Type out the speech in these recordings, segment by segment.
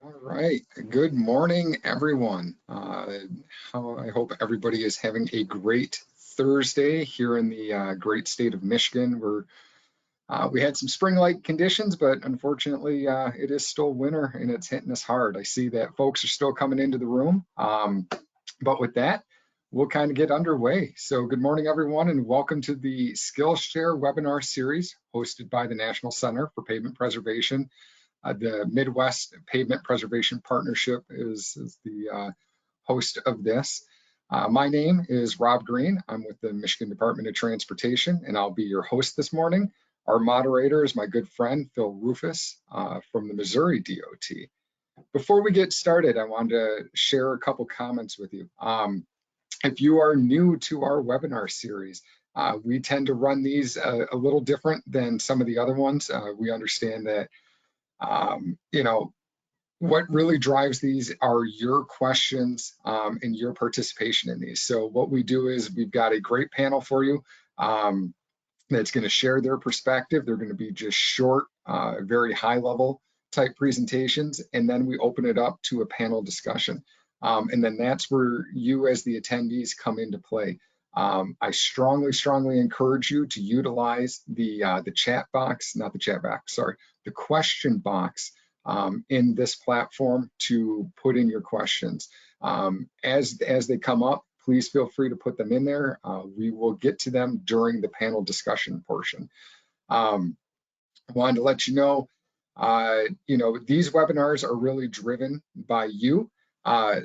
All right. Good morning, everyone. I hope everybody is having a great Thursday here in the great state of Michigan. We had some spring-like conditions, but unfortunately, it is still winter and it's hitting us hard. I see that folks are still coming into the room. But with that, we'll kind of get underway. So good morning, everyone, and welcome to the Skillshare webinar series hosted by the National Center for Pavement Preservation. The Midwest Pavement Preservation Partnership is the host of this. My name is Rob Green. I'm with the Michigan Department of Transportation, and I'll be your host this morning. Our moderator is my good friend, Phil Rufus from the Missouri DOT. Before we get started, I wanted to share a couple comments with you. If you are new to our webinar series, we tend to run these a little different than some of the other ones. We understand that what really drives these are your questions and your participation in these. So what we do is we've got a great panel for you that's going to share their perspective. They're going to be just short, very high level type presentations, and then we open it up to a panel discussion. And then that's where you as the attendees come into play. I strongly encourage you to utilize the chat box, not the chat box, sorry, the question box in this platform to put in your questions. As they come up, please feel free to put them in there. We will get to them during the panel discussion portion. I wanted to let you know, these webinars are really driven by you.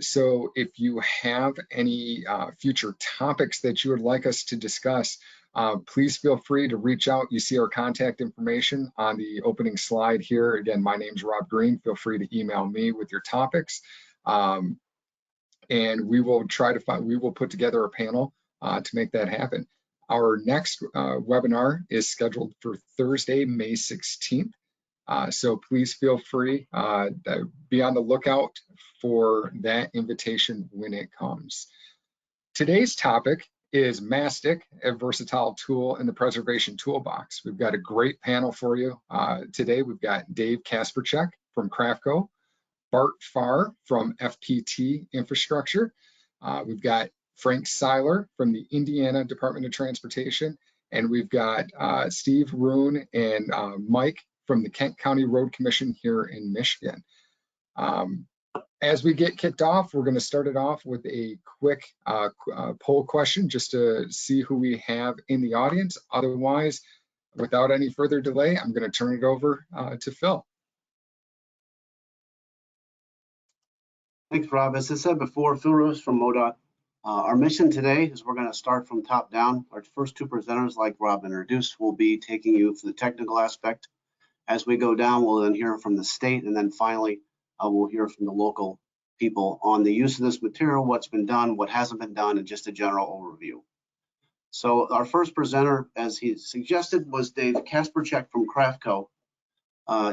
So if you have any future topics that you would like us to discuss, please feel free to reach out. You see our contact information on the opening slide here. Again, my name's Rob Green. Feel free to email me with your topics. And we will put together a panel to make that happen. Our next webinar is scheduled for Thursday, May 16th. So please feel free, be on the lookout for that invitation when it comes. Today's topic is Mastic, a versatile tool in the preservation toolbox. We've got a great panel for you. Today we've got Dave Kasperchek from Craftco, Bart Farr from FPT Infrastructure. We've got Frank Seiler from the Indiana Department of Transportation, and we've got Steve Roon and Mike from the Kent County Road Commission here in Michigan. As we get kicked off, we're going to start it off with a quick poll question just to see who we have in the audience. Otherwise, without any further delay, I'm going to turn it over to Phil. Thanks, Rob. As I said before, Phil Rose from MoDOT. Our mission today is we're going to start from top down. Our first two presenters, like Rob introduced, will be taking you through the technical aspect. As we go down, we'll then hear from the state, and then finally, we'll hear from the local people on the use of this material, what's been done, what hasn't been done, and just a general overview. So our first presenter, as he suggested, was Dave Kasperchek from Craftco.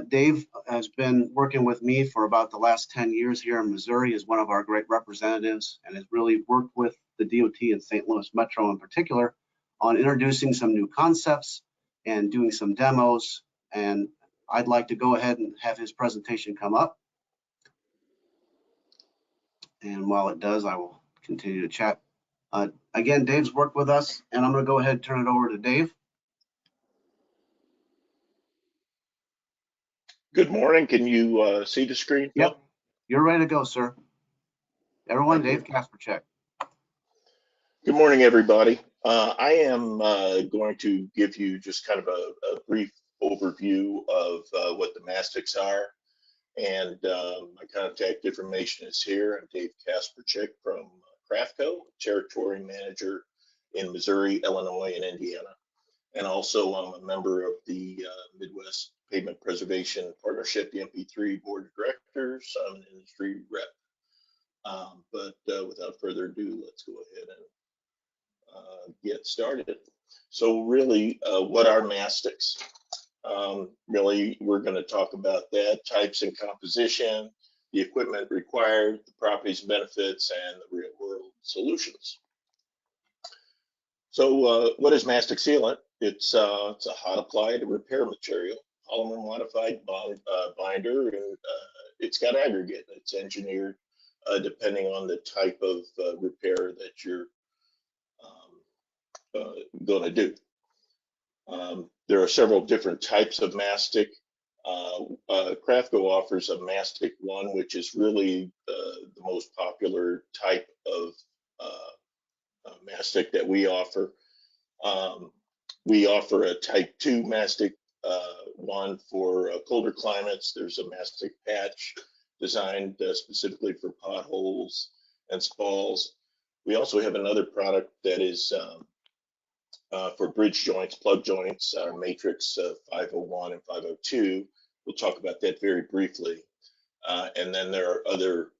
Dave has been working with me for about the last 10 years here in Missouri as one of our great representatives, and has really worked with the DOT and St. Louis Metro in particular on introducing some new concepts and doing some demos. And I'd like to go ahead and have his presentation come up. And while it does, I will continue to chat. Again, Dave's worked with us, and I'm going to go ahead and turn it over to Dave. Good morning. Can you see the screen? Yep, you're ready to go, sir. Everyone, Dave Kasperchek. Good morning, everybody. I am going to give you just kind of a brief overview of what the Mastics are. And my contact information is here. I'm Dave Kasperchek from Craftco, Territory Manager in Missouri, Illinois, and Indiana. And also I'm a member of the Midwest Pavement Preservation Partnership, the MP3 Board of Directors. I'm an industry rep. But without further ado, let's go ahead and get started. So really, what are Mastics? Really, we're going to talk about that, types and composition, the equipment required, the properties and benefits, and the real world solutions. So what is mastic sealant? It's a hot applied repair material, polymer modified binder it's got aggregate. It's engineered depending on the type of repair that you're going to do. There are several different types of mastic. Craftco offers a mastic one, which is really the most popular type of mastic that we offer. We offer a type 2 mastic one for colder climates. There's a mastic patch designed specifically for potholes and spalls. We also have another product that is for bridge joints, plug joints, our Matrix 501 and 502. We'll talk about that very briefly. And then there are other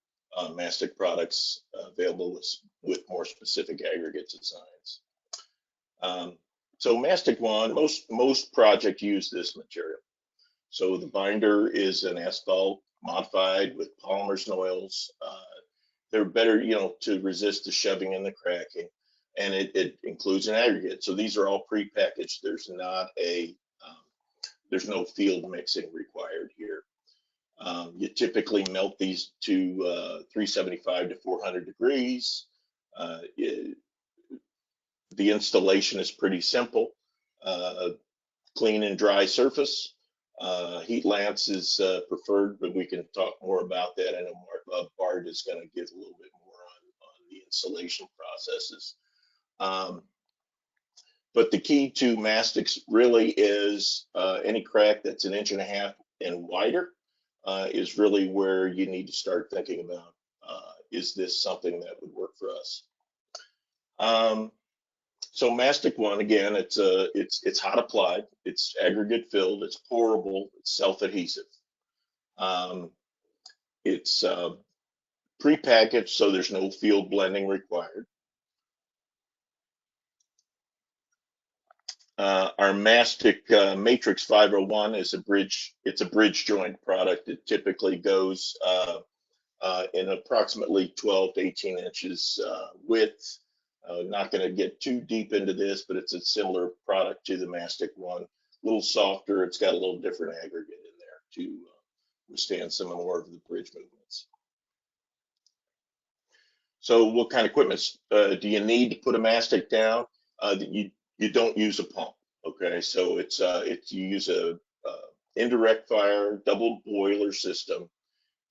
mastic products available with more specific aggregate designs. So mastic one, most projects use this material. So the binder is an asphalt modified with polymers and oils. They're better, to resist the shoving and the cracking. And it includes an aggregate. So these are all pre-packaged. There's no field mixing required here. You typically melt these to 375 to 400 degrees. The installation is pretty simple. Clean and dry surface. Heat lance is preferred, but we can talk more about that. I know Bart is going to give a little bit more on the installation processes. But the key to mastics really is any crack that's 1.5 inches and wider is really where you need to start thinking about, is this something that would work for us? So mastic one, again, it's hot applied, it's aggregate filled, it's pourable, it's self-adhesive. It's pre-packaged, so there's no field blending required. Our mastic Matrix 501 is it's a bridge joint product. It typically goes in approximately 12 to 18 inches width. Not going to get too deep into this, but it's a similar product to the mastic one. A little softer. It's got a little different aggregate in there to withstand some more of the bridge movements. So what kind of equipment do you need to put a mastic down? You don't use a pump, okay? So you use a indirect fire double boiler system,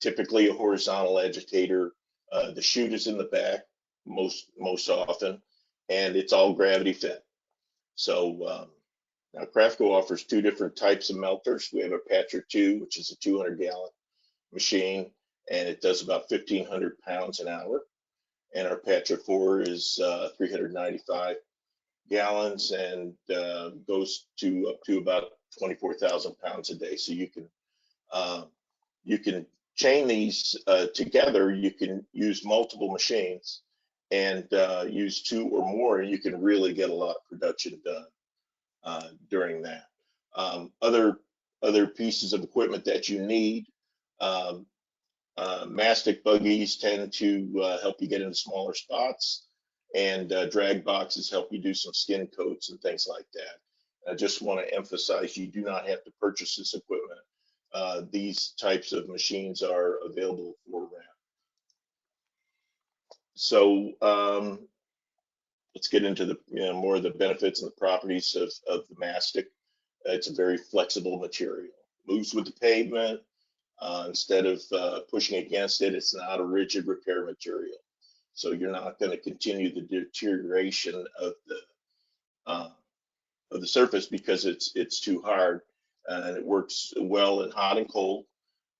typically a horizontal agitator. The chute is in the back most often, and it's all gravity fed. So now Craftco offers 2 different types of melters. We have a Patcher 2, which is a 200-gallon machine, and it does about 1,500 pounds an hour. And our Patcher 4 is 395 gallons and goes up to about 24,000 pounds a day. So you can chain these together. You can use multiple machines and use 2 or more, and you can really get a lot of production done during that. Other pieces of equipment that you need. Mastic buggies tend to help you get into smaller spots, and drag boxes help you do some skin coats and things like that. I just want to emphasize you do not have to purchase this equipment. These types of machines are available for rent. So let's get into the more of the benefits and the properties of the mastic. It's a very flexible material. Moves with the pavement. Instead of pushing against it, it's not a rigid repair material. So you're not going to continue the deterioration of the surface because it's too hard, and it works well in hot and cold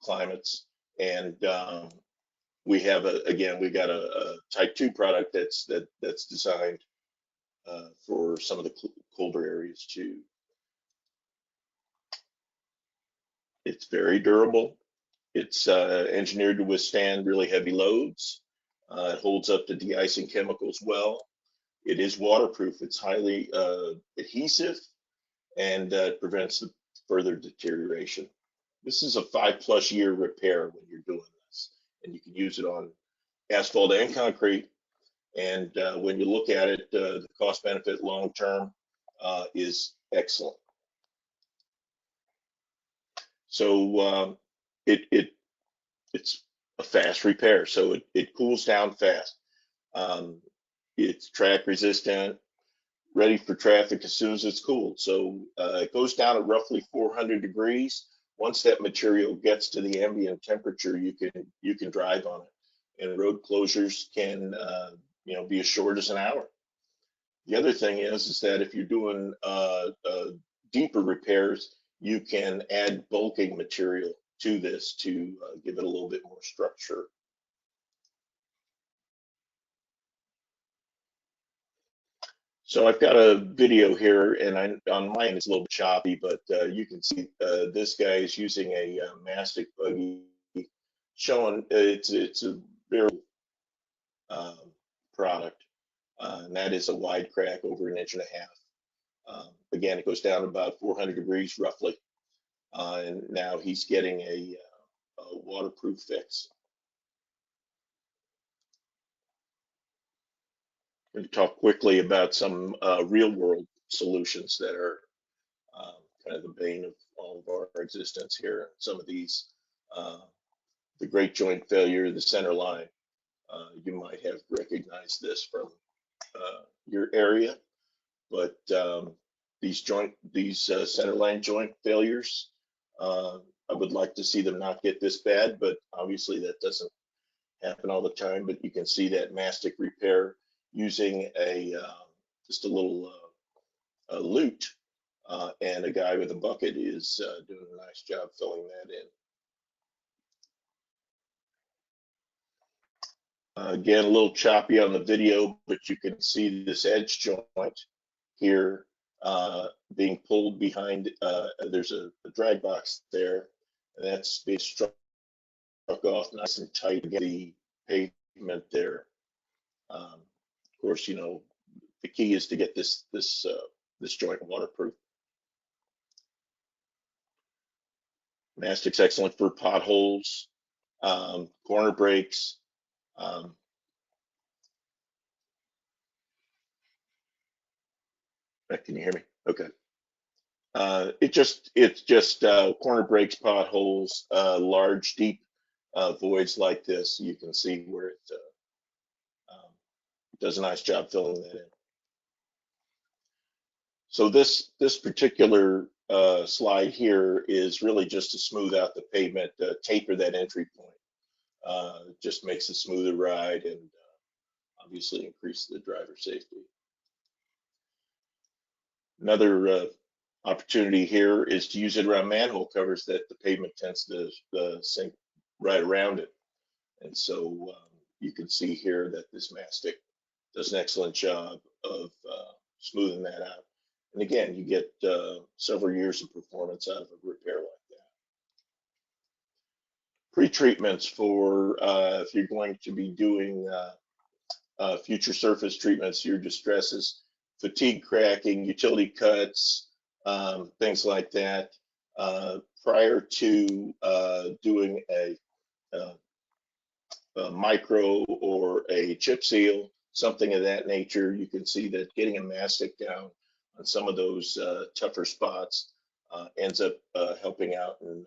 climates. And we got a type 2 product that's designed for some of the colder areas too. It's very durable. It's engineered to withstand really heavy loads. It holds up to de-icing chemicals well. It is waterproof. It's highly adhesive, and prevents the further deterioration. This is a 5+ year repair when you're doing this, and you can use it on asphalt and concrete. And when you look at it, the cost benefit long term is excellent. So it it's a fast repair, so it cools down fast. It's track resistant, ready for traffic as soon as it's cooled. So it goes down at roughly 400 degrees. Once that material gets to the ambient temperature, you can drive on it, and road closures can be as short as an hour. The other thing is that if you're doing deeper repairs, you can add bulking material to this to give it a little bit more structure. So I've got a video here, and on mine it's a little bit choppy, but you can see this guy is using a mastic buggy, showing it's a very product, and that is a wide crack over 1.5 inches. Again, it goes down about 400 degrees roughly, and now he's getting a waterproof fix. I'm going to talk quickly about some real world solutions that are kind of the bane of all of our existence here. Some of these, the great joint failure, the center line, you might have recognized this from your area, but these center line joint failures, I would like to see them not get this bad, but obviously that doesn't happen all the time. But you can see that mastic repair using just a little lute, and a guy with a bucket is doing a nice job filling that in. Again, a little choppy on the video, but you can see this edge joint here being pulled behind. There's a drag box there, and that's being struck off nice and tight to get the pavement there. Of course, the key is to get this joint waterproof. Mastic's excellent for potholes, corner breaks. Can you hear me? Okay. It's just corner breaks, potholes, large, deep voids like this. You can see where it does a nice job filling that in. So this particular slide here is really just to smooth out the pavement, taper that entry point. Just makes a smoother ride and obviously increase the driver safety. Another opportunity here is to use it around manhole covers that the pavement tends to sink right around it. And so you can see here that this mastic does an excellent job of smoothing that out. And again, you get several years of performance out of a repair like that. Pre-treatments for if you're going to be doing future surface treatments, your distresses, fatigue cracking, utility cuts, things like that. Prior to doing a micro or a chip seal, something of that nature, you can see that getting a mastic down on some of those tougher spots ends up helping out and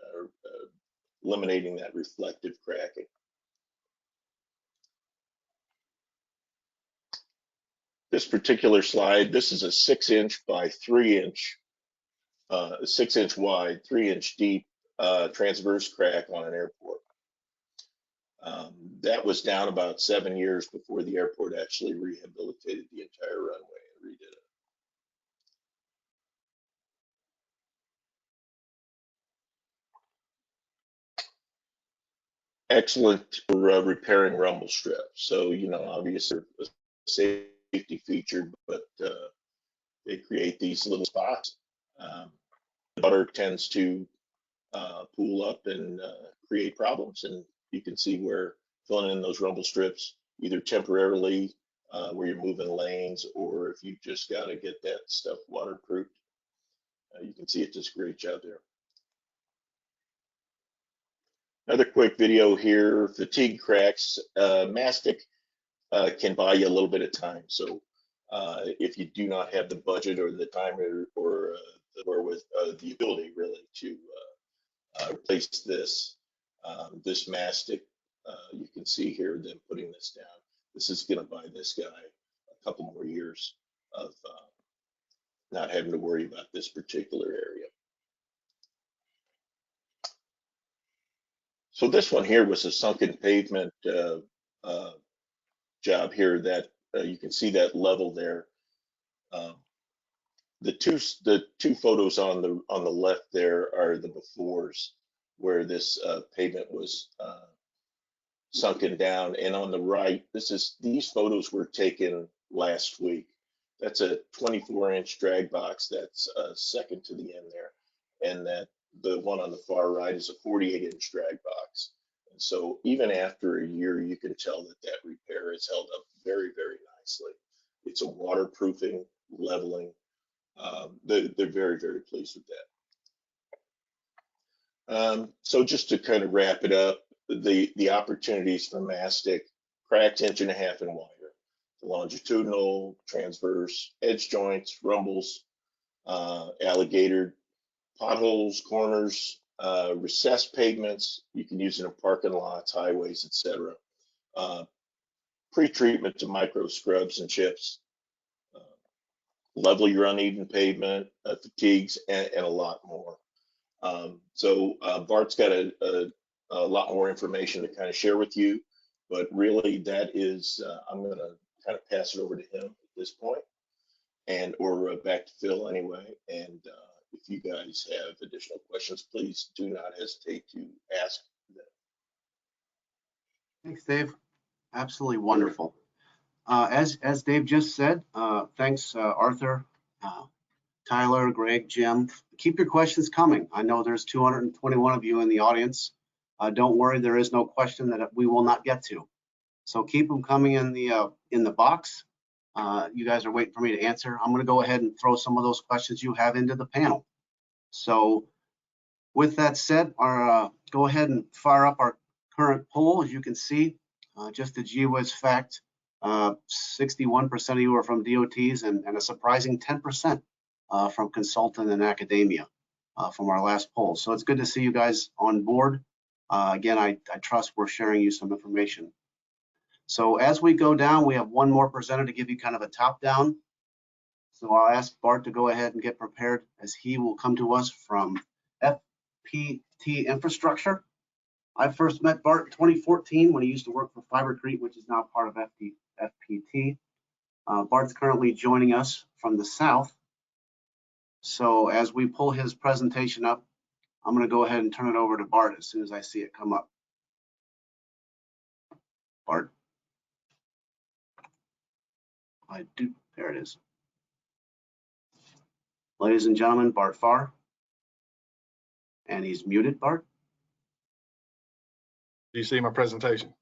eliminating that reflective cracking. This particular slide, this is a 6-inch by 3-inch, 6-inch wide, 3-inch deep transverse crack on an airport. That was down about 7 years before the airport actually rehabilitated the entire runway and redid it. Excellent for repairing rumble strips. So, obviously a safety feature, but they create these little spots. The butter tends to pool up and create problems, and you can see where filling in those rumble strips, either temporarily where you're moving lanes, or if you just got to get that stuff waterproofed, you can see it does a great job there. Another quick video here, fatigue cracks. Mastic can buy you a little bit of time. So if you do not have the budget or the time or with the ability really to replace this, This mastic, you can see here them putting this down. This is going to buy this guy a couple more years of not having to worry about this particular area. So this one here was a sunken pavement job here that you can see that level there. The two photos on the left there are the befores where this pavement was sunken down, and on the right, these photos were taken last week. That's a 24-inch drag box that's second to the end there, and that the one on the far right is a 48-inch drag box. And so even after a year, you can tell that that repair has held up very, very nicely. It's a waterproofing, leveling. They're very, very pleased with that. So just to kind of wrap it up, the opportunities for mastic: cracked 1.5 inch and wider, longitudinal, transverse, edge joints, rumbles, alligator, potholes, corners, recessed pavements. You can use it in parking lots, highways, etc. Pre-treatment to micro scrubs and chips. Level your uneven pavement, fatigues, and a lot more. So Bart's got a lot more information to kind of share with you, but really that is, I'm going to kind of pass it over to him at this point, or back to Phil anyway. And if you guys have additional questions, please do not hesitate to ask them. Thanks, Dave. Absolutely wonderful. As Dave just said, thanks, Arthur, Tyler, Greg, Jim. Keep your questions coming. I know there's 221 of you in the audience. Don't worry, there is no question that we will not get to. So keep them coming in the box. You guys are waiting for me to answer. I'm going to go ahead and throw some of those questions you have into the panel. So with that said, go ahead and fire up our current poll. As you can see, just a gee whiz fact, 61% of you are from DOTs and a surprising 10% from consultant and academia from our last poll. So it's good to see you guys on board. Again, I trust we're sharing you some information. So as we go down, we have one more presenter to give you kind of a top down. So I'll ask Bart to go ahead and get prepared, as he will come to us from FPT Infrastructure. I first met Bart in 2014 when he used to work for Fibercrete, which is now part of FPT. Bart's currently joining us from the south. So as we pull his presentation up, I'm going to go ahead and turn it over to Bart as soon as I see it come up. Bart. There it is. Ladies and gentlemen, Bart Farr. And he's muted, Bart. Do you see my presentation?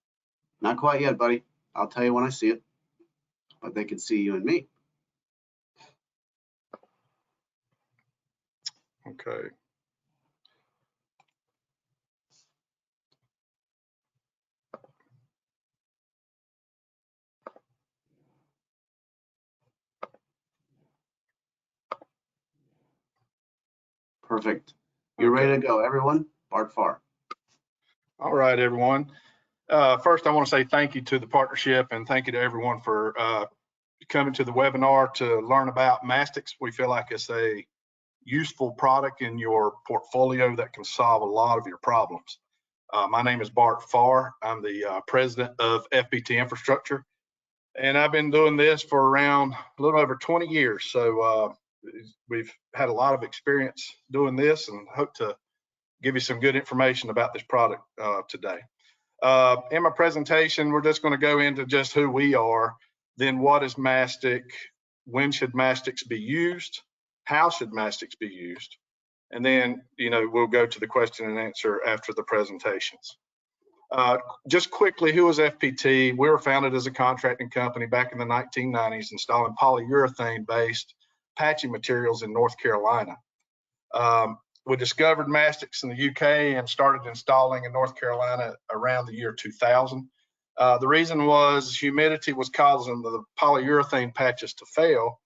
Not quite yet, buddy. I'll tell you when I see it, but they can see you and me. Okay. Perfect. You're ready to go, everyone. Bart Farr. All right, everyone. First, I want to say thank you to the partnership and thank you to everyone for coming to the webinar to learn about Mastics. We feel like it's a useful product in your portfolio that can solve a lot of your problems. My name is Bart Farr. I'm the president of FPT Infrastructure, and I've been doing this for around a little over 20 years. So we've had a lot of experience doing this and hope to give you some good information about this product today. In my presentation, we're just going to go into just who we are, then what is Mastic, when should Mastics be used, how should Mastics be used, and then we'll go to the question and answer after the presentations. Just quickly, who is FPT? We were founded as a contracting company back in the 1990s, installing polyurethane-based patching materials in North Carolina. We discovered Mastics in the UK and started installing in North Carolina around the year 2000. The reason was humidity was causing the polyurethane patches to fail,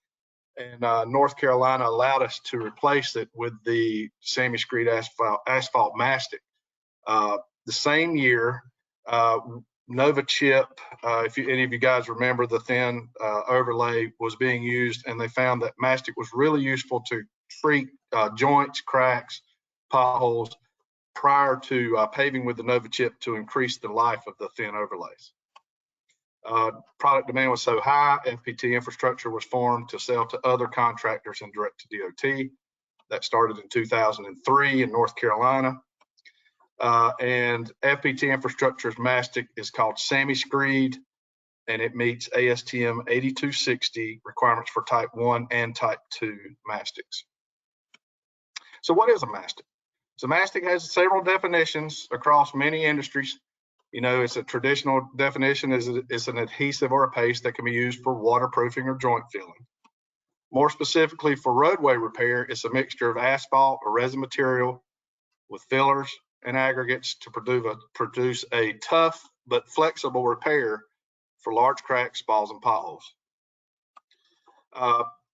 and North Carolina allowed us to replace it with the semi-screed asphalt mastic. The same year, Nova Chip, if any of you guys remember, the thin overlay was being used, and they found that mastic was really useful to treat joints, cracks, potholes prior to paving with the Nova Chip to increase the life of the thin overlays. Product demand was so high, FPT Infrastructure was formed to sell to other contractors and direct to DOT. That started in 2003 in North Carolina. And FPT Infrastructure's mastic is called SAMI Screed, and it meets ASTM 8260 requirements for type 1 and type 2 mastics. So what is a mastic? So mastic has several definitions across many industries. You know, it's a traditional definition is an adhesive or a paste that can be used for waterproofing or joint filling. More specifically for roadway repair, it's a mixture of asphalt or resin material with fillers and aggregates to produce a tough but flexible repair for large cracks, spalls, and potholes.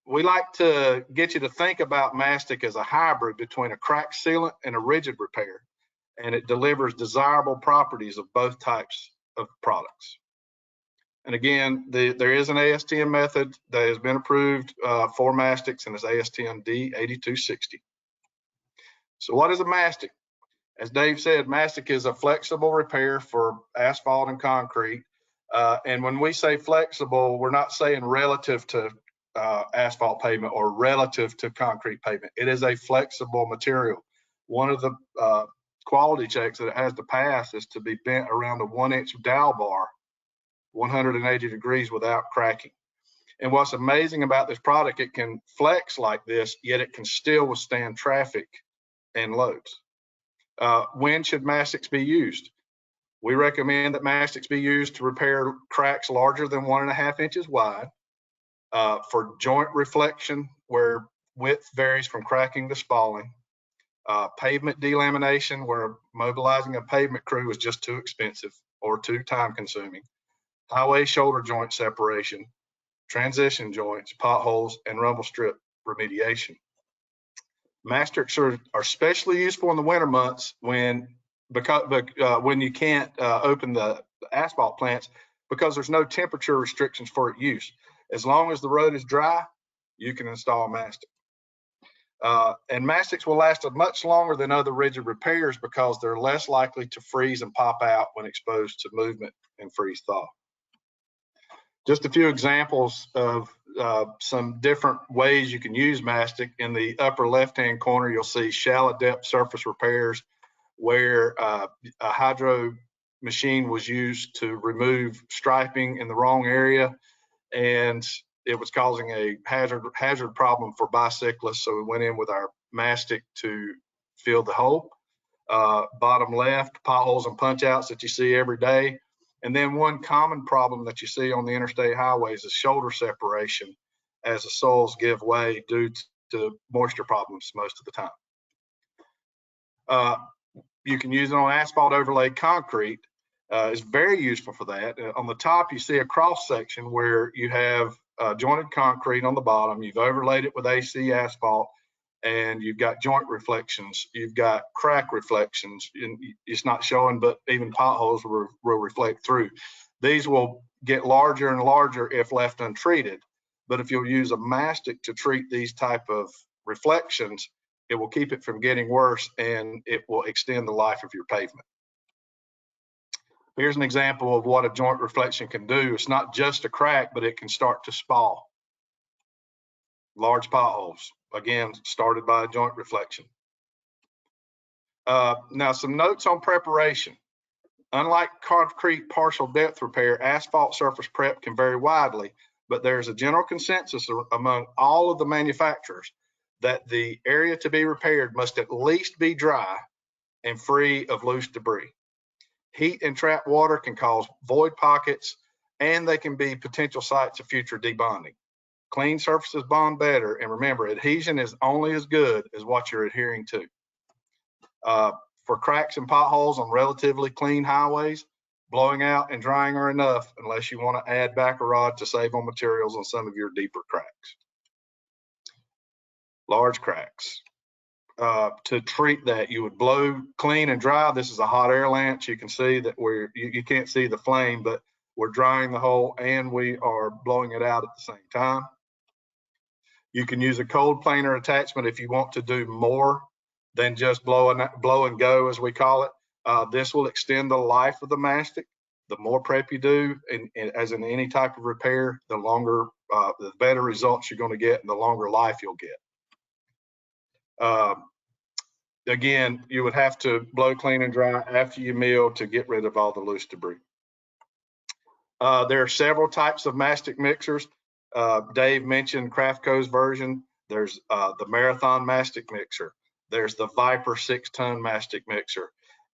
We like to get you to think about mastic as a hybrid between a crack sealant and a rigid repair, and it delivers desirable properties of both types of products. And again, there is an ASTM method that has been approved for mastics, and it's ASTM D8260. So what is a mastic? As Dave said, mastic is a flexible repair for asphalt and concrete. And when we say flexible, we're not saying relative to asphalt pavement or relative to concrete pavement. It is a flexible material. One of the quality checks that it has to pass is to be bent around a 1-inch dowel bar 180 degrees without cracking. And what's amazing about this product, it can flex like this, yet it can still withstand traffic and loads. When should mastics be used? We recommend that mastics be used to repair cracks larger than 1.5 inches wide, for joint reflection where width varies from cracking to spalling, pavement delamination where mobilizing a pavement crew is just too expensive or too time consuming, highway shoulder joint separation, transition joints, potholes, and rumble strip remediation. Mastics are especially useful in the winter months when you can't open the asphalt plants because there's no temperature restrictions for its use. As long as the road is dry, you can install mastic. And mastics will last much longer than other rigid repairs because they're less likely to freeze and pop out when exposed to movement and freeze thaw. Just a few examples of some different ways you can use mastic. In the upper left-hand corner, you'll see shallow depth surface repairs where a hydro machine was used to remove striping in the wrong area, and it was causing a hazard problem for bicyclists. So we went in with our mastic to fill the hole. Bottom left, potholes and punch outs that you see every day. And then one common problem that you see on the interstate highways is shoulder separation as the soils give way due to moisture problems most of the time. You can use it on asphalt overlaid concrete. It's very useful for that. On the top, you see a cross section where you have jointed concrete on the bottom. You've overlaid it with AC asphalt, and you've got joint reflections. You've got crack reflections. It's not showing, but even potholes will reflect through. These will get larger and larger if left untreated. But if you'll use a mastic to treat these type of reflections, it will keep it from getting worse, and it will extend the life of your pavement. Here's an example of what a joint reflection can do. It's not just a crack, but it can start to spall. Large potholes, again, started by a joint reflection. Now, some notes on preparation. Unlike concrete partial depth repair, asphalt surface prep can vary widely, but there's a general consensus among all of the manufacturers that the area to be repaired must at least be dry and free of loose debris. Heat and trapped water can cause void pockets, and they can be potential sites of future debonding. Clean surfaces bond better, and remember, adhesion is only as good as what you're adhering to. For cracks and potholes on relatively clean highways, blowing out and drying are enough unless you want to add back a rod to save on materials on some of your deeper cracks. Large cracks. to treat that. You would blow clean and dry. This is a hot air lance. You can see that you can't see the flame, but we're drying the hole and we are blowing it out at the same time. You can use a cold planer attachment if you want to do more than just blow and go, as we call it. This will extend the life of the mastic. The more prep you do, as in any type of repair, the longer, the better results you're going to get and the longer life you'll get. Again, you would have to blow, clean, and dry after you mill to get rid of all the loose debris. There are several types of mastic mixers. Dave mentioned Craftco's version. There's the Marathon mastic mixer. There's the Viper 6-ton mastic mixer.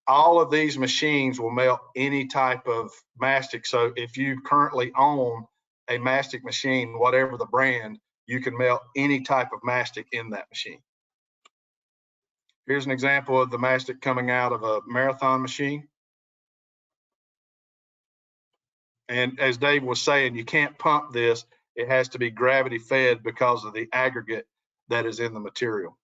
All of these machines will melt any type of mastic. So if you currently own a mastic machine, whatever the brand, you can melt any type of mastic in that machine. Here's an example of the mastic coming out of a Marathon machine. And as Dave was saying, you can't pump this. It has to be gravity fed because of the aggregate that is in the material.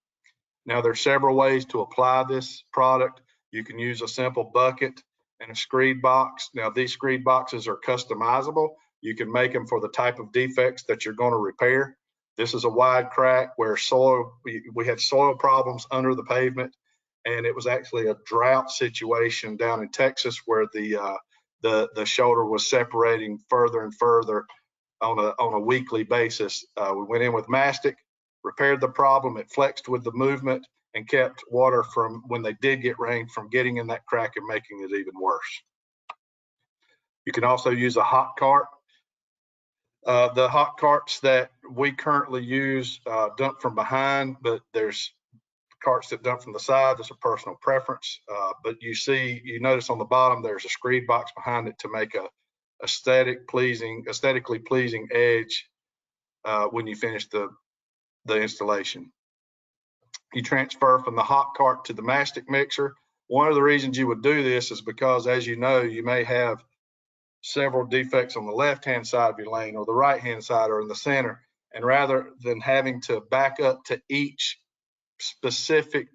Now, there's several ways to apply this product. You can use a simple bucket and a screed box. Now, these screed boxes are customizable. You can make them for the type of defects that you're going to repair. This is a wide crack where we had soil problems under the pavement, and it was actually a drought situation down in Texas where the shoulder was separating further and further on a weekly basis. We went in with mastic, repaired the problem. It flexed with the movement and kept water from, when they did get rain, from getting in that crack and making it even worse. You can also use a hot cart. The hot carts that we currently use dump from behind, but there's carts that dump from the side. That's a personal preference. But you notice on the bottom there's a screed box behind it to make a aesthetically pleasing edge when you finish the installation. You transfer from the hot cart to the mastic mixer. One of the reasons you would do this is because, as you know, you may have several defects on the left-hand side of your lane or the right-hand side or in the center. And rather than having to back up to each specific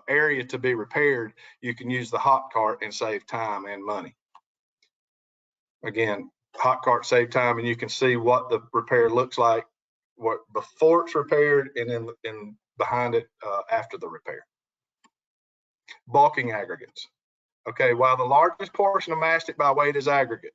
area to be repaired, you can use the hot cart and save time and money. Again, hot cart save time, and you can see what the repair looks like before it's repaired and then behind it after the repair. Bulking aggregates. Okay, while the largest portion of mastic by weight is aggregate,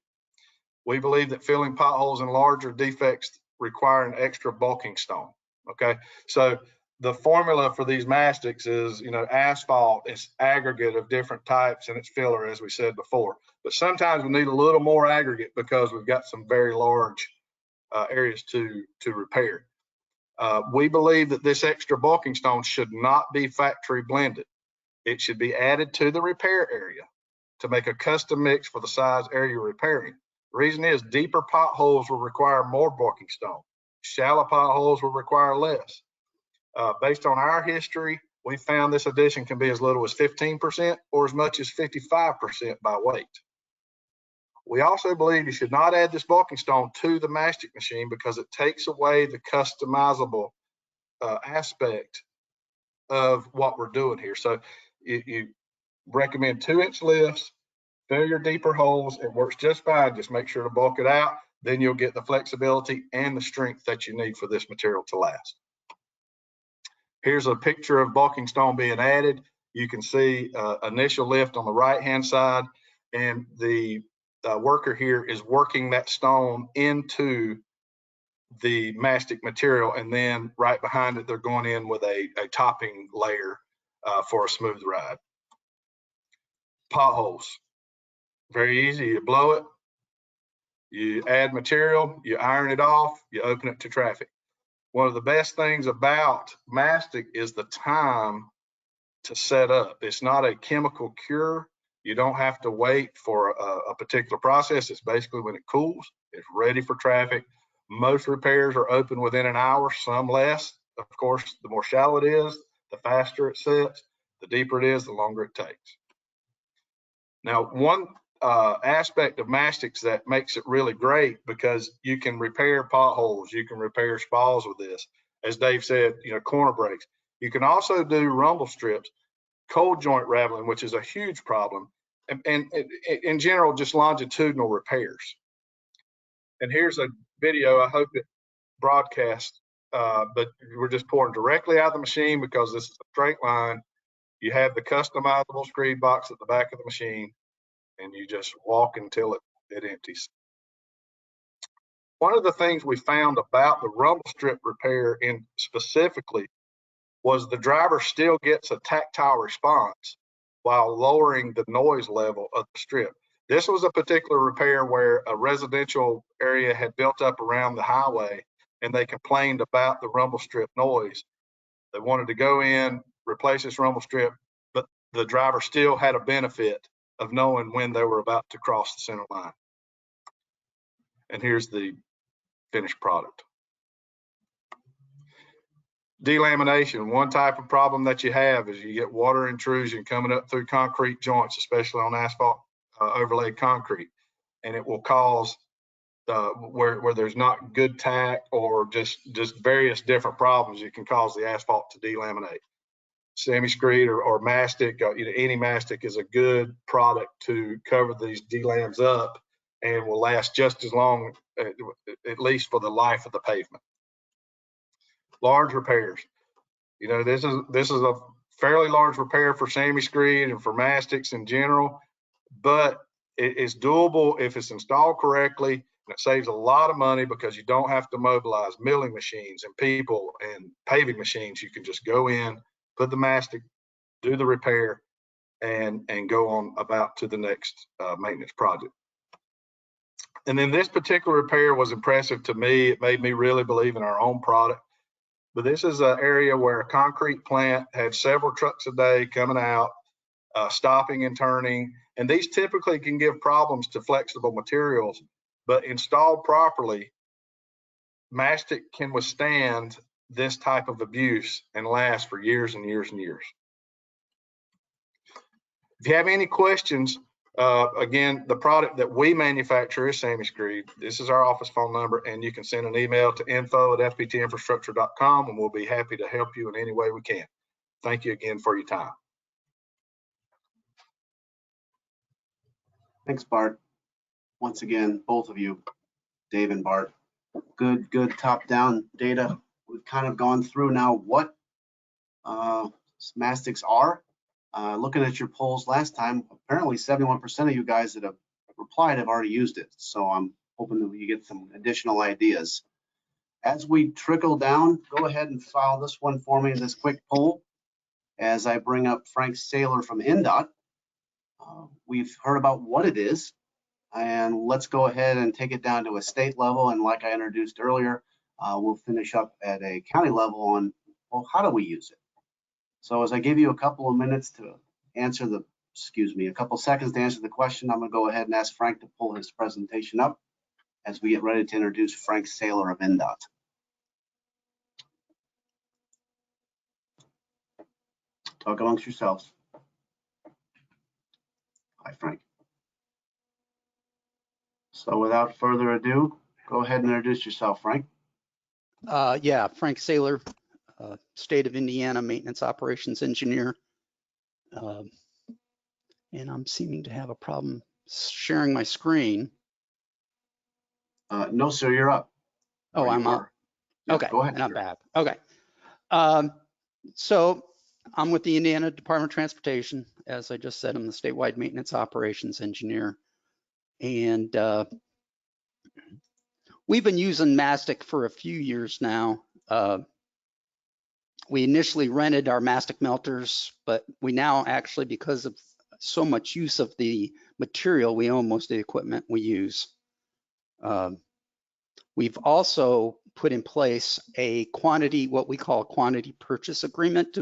we believe that filling potholes and larger defects require an extra bulking stone. Okay, so the formula for these mastics is, asphalt is aggregate of different types and it's filler, as we said before. But sometimes we need a little more aggregate because we've got some very large areas to repair. We believe that this extra bulking stone should not be factory blended. It should be added to the repair area to make a custom mix for the size area you're repairing. The reason is deeper potholes will require more bulking stone. Shallow potholes will require less. Based on our history, we found this addition can be as little as 15% or as much as 55% by weight. We also believe you should not add this bulking stone to the mastic machine because it takes away the customizable aspect of what we're doing here. So you recommend 2-inch lifts, fill your deeper holes. It works just fine. Just make sure to bulk it out. Then you'll get the flexibility and the strength that you need for this material to last. Here's a picture of bulking stone being added. You can see initial lift on the right-hand side, and the worker here is working that stone into the mastic material, and then right behind it, they're going in with a topping layer for a smooth ride. Potholes, very easy. You blow it, you add material, you iron it off, you open it to traffic. One of the best things about mastic is the time to set up. It's not a chemical cure. You don't have to wait for a particular process. It's basically when it cools, it's ready for traffic. Most repairs are open within an hour, some less. Of course, the more shallow it is, the faster it sets. The deeper it is, the longer it takes. Now, one aspect of mastics that makes it really great, because you can repair potholes, you can repair spalls with this. As Dave said, corner breaks. You can also do rumble strips, cold joint raveling, which is a huge problem, and in general, just longitudinal repairs. And here's a video. I hope it broadcasts, but we're just pouring directly out of the machine because this is a straight line. You have the customizable screed box at the back of the machine, and you just walk until it empties. One of the things we found about the rumble strip repair in specifically was the driver still gets a tactile response while lowering the noise level of the strip. This was a particular repair where a residential area had built up around the highway and they complained about the rumble strip noise. They wanted to go in, replace this rumble strip, but the driver still had a benefit of knowing when they were about to cross the center line. And here's the finished product. Delamination, one type of problem that you have is you get water intrusion coming up through concrete joints, especially on asphalt overlaid concrete, and it will cause where there's not good tack or just various different problems. It can cause the asphalt to delaminate. Semi-screed or mastic, any mastic is a good product to cover these delams up and will last just as long, at least for the life of the pavement. Large repairs. This is a fairly large repair for semi-screed and for mastics in general, but it is doable if it's installed correctly, and it saves a lot of money because you don't have to mobilize milling machines and people and paving machines. You can just go in, put the mastic, do the repair, and go on about to the next maintenance project. And then this particular repair was impressive to me. It made me really believe in our own product. But this is an area where a concrete plant had several trucks a day coming out, stopping and turning. And these typically can give problems to flexible materials, but installed properly, mastic can withstand this type of abuse and last for years and years and years. If you have any questions, again, the product that we manufacture is semi-screed. This is our office phone number, and you can send an email to info@fptinfrastructure.com, and we'll be happy to help you in any way we can. Thank you again for your time. Thanks, Bart. Once again, both of you, Dave and Bart, good top-down data. We've kind of gone through now what mastics are. Looking at your polls last time, apparently 71% of you guys that have replied have already used it. So I'm hoping that you get some additional ideas. As we trickle down, go ahead and file this one for me, this quick poll, as I bring up Frank Saylor from NDOT. We've heard about what it is, and let's go ahead and take it down to a state level. And like I introduced earlier, we'll finish up at a county level on, well, how do we use it? So as I give you a couple of minutes to answer a couple seconds to answer the question, I'm going to go ahead and ask Frank to pull his presentation up as we get ready to introduce Frank Saylor of NDOT. Talk amongst yourselves. Hi, Frank. So without further ado, go ahead and introduce yourself, Frank. Yeah, Frank Saylor, State of Indiana Maintenance Operations Engineer. And I'm seeming to have a problem sharing my screen. No, sir, you're up. Oh, I'm up. Yeah, Okay, go ahead. and I'm back. Okay. So I'm with the Indiana Department of Transportation. As I just said, I'm the statewide maintenance operations engineer. And we've been using mastic for a few years now. We initially rented our mastic melters, but we now actually, because of so much use of the material, we own most of the equipment we use. We've also put in place a quantity, what we call a quantity purchase agreement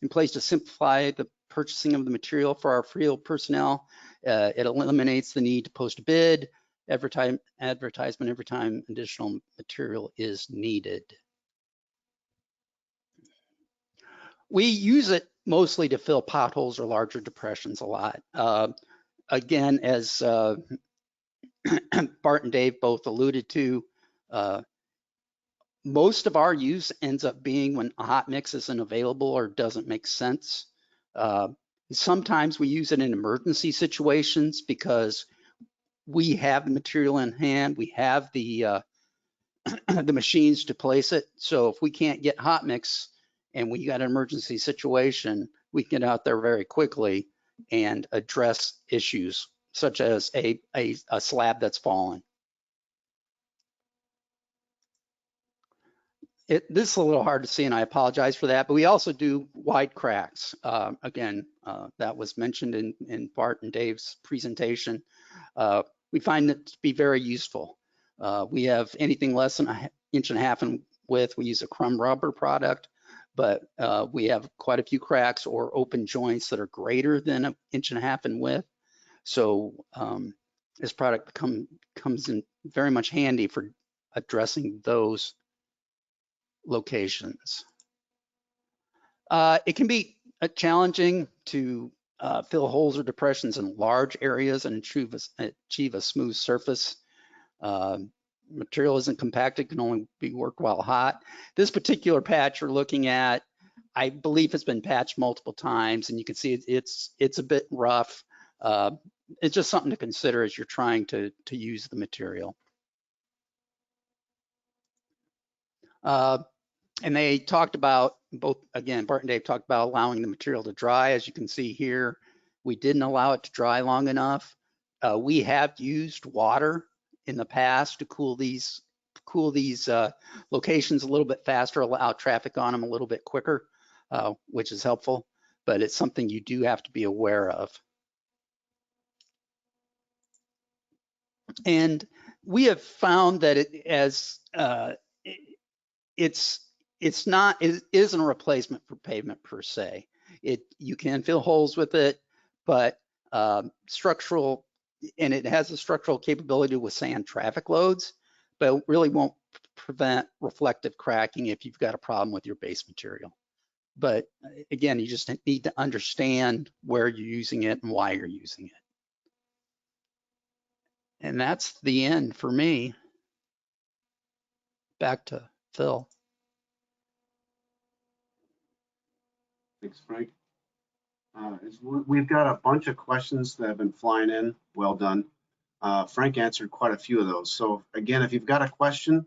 in place to simplify the purchasing of the material for our field personnel. It eliminates the need to post a bid, advertisement every time additional material is needed. We use it mostly to fill potholes or larger depressions a lot. Again, as Bart and Dave both alluded to, Most of our use ends up being when a hot mix isn't available or doesn't make sense. Sometimes we use it in emergency situations because we have the material in hand, we have the the machines to place it. So if we can't get hot mix and we got an emergency situation, we can get out there very quickly and address issues such as a slab that's fallen. This is a little hard to see, and I apologize for that, but we also do wide cracks. Again, that was mentioned in Bart and Dave's presentation. We find it to be very useful. We have anything less than 1.5 inches in width. We use a crumb rubber product, but we have quite a few cracks or open joints that are greater than 1.5 inches in width. So this product comes in very much handy for addressing those locations. It can be challenging to fill holes or depressions in large areas and achieve a smooth surface. Material isn't compacted, can only be worked while hot. This particular patch you're looking at, I believe has been patched multiple times, and you can see it's a bit rough. It's just something to consider as you're trying to use the material. And they talked about both, again, Bart and Dave talked about allowing the material to dry. As you can see here, we didn't allow it to dry long enough. We have used water in the past to cool these locations a little bit faster, allow traffic on them a little bit quicker, which is helpful, but it's something you do have to be aware of. And we have found that it isn't a replacement for pavement per se. You can fill holes with it, but structural, and it has a structural capability to withstand traffic loads, but it really won't prevent reflective cracking if you've got a problem with your base material. But again, you just need to understand where you're using it and why you're using it. And that's the end for me. Back to Phil. Thanks, Frank. We've got a bunch of questions that have been flying in. Well done. Frank answered quite a few of those. So again, if you've got a question,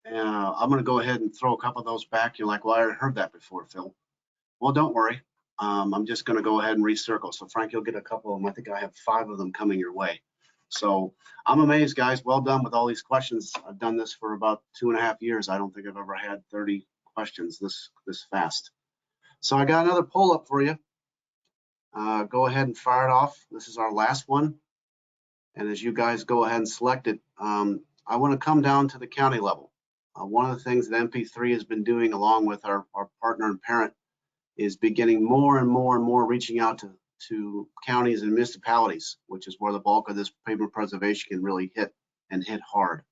I'm going to go ahead and throw a couple of those back. You're like, well, I heard that before, Phil. Well, don't worry. I'm just going to go ahead and recircle. So Frank, you'll get a couple of them. I think I have 5 of them coming your way. So I'm amazed, guys. Well done with all these questions. I've done this for about 2.5 years. I don't think I've ever had 30 questions this fast. So I got another poll up for you. Go ahead and fire it off. This is our last one. And as you guys go ahead and select it, I want to come down to the county level. One of the things that MP3 has been doing along with our partner and parent is beginning more and more reaching out to counties and municipalities, which is where the bulk of this pavement preservation can really hit hard.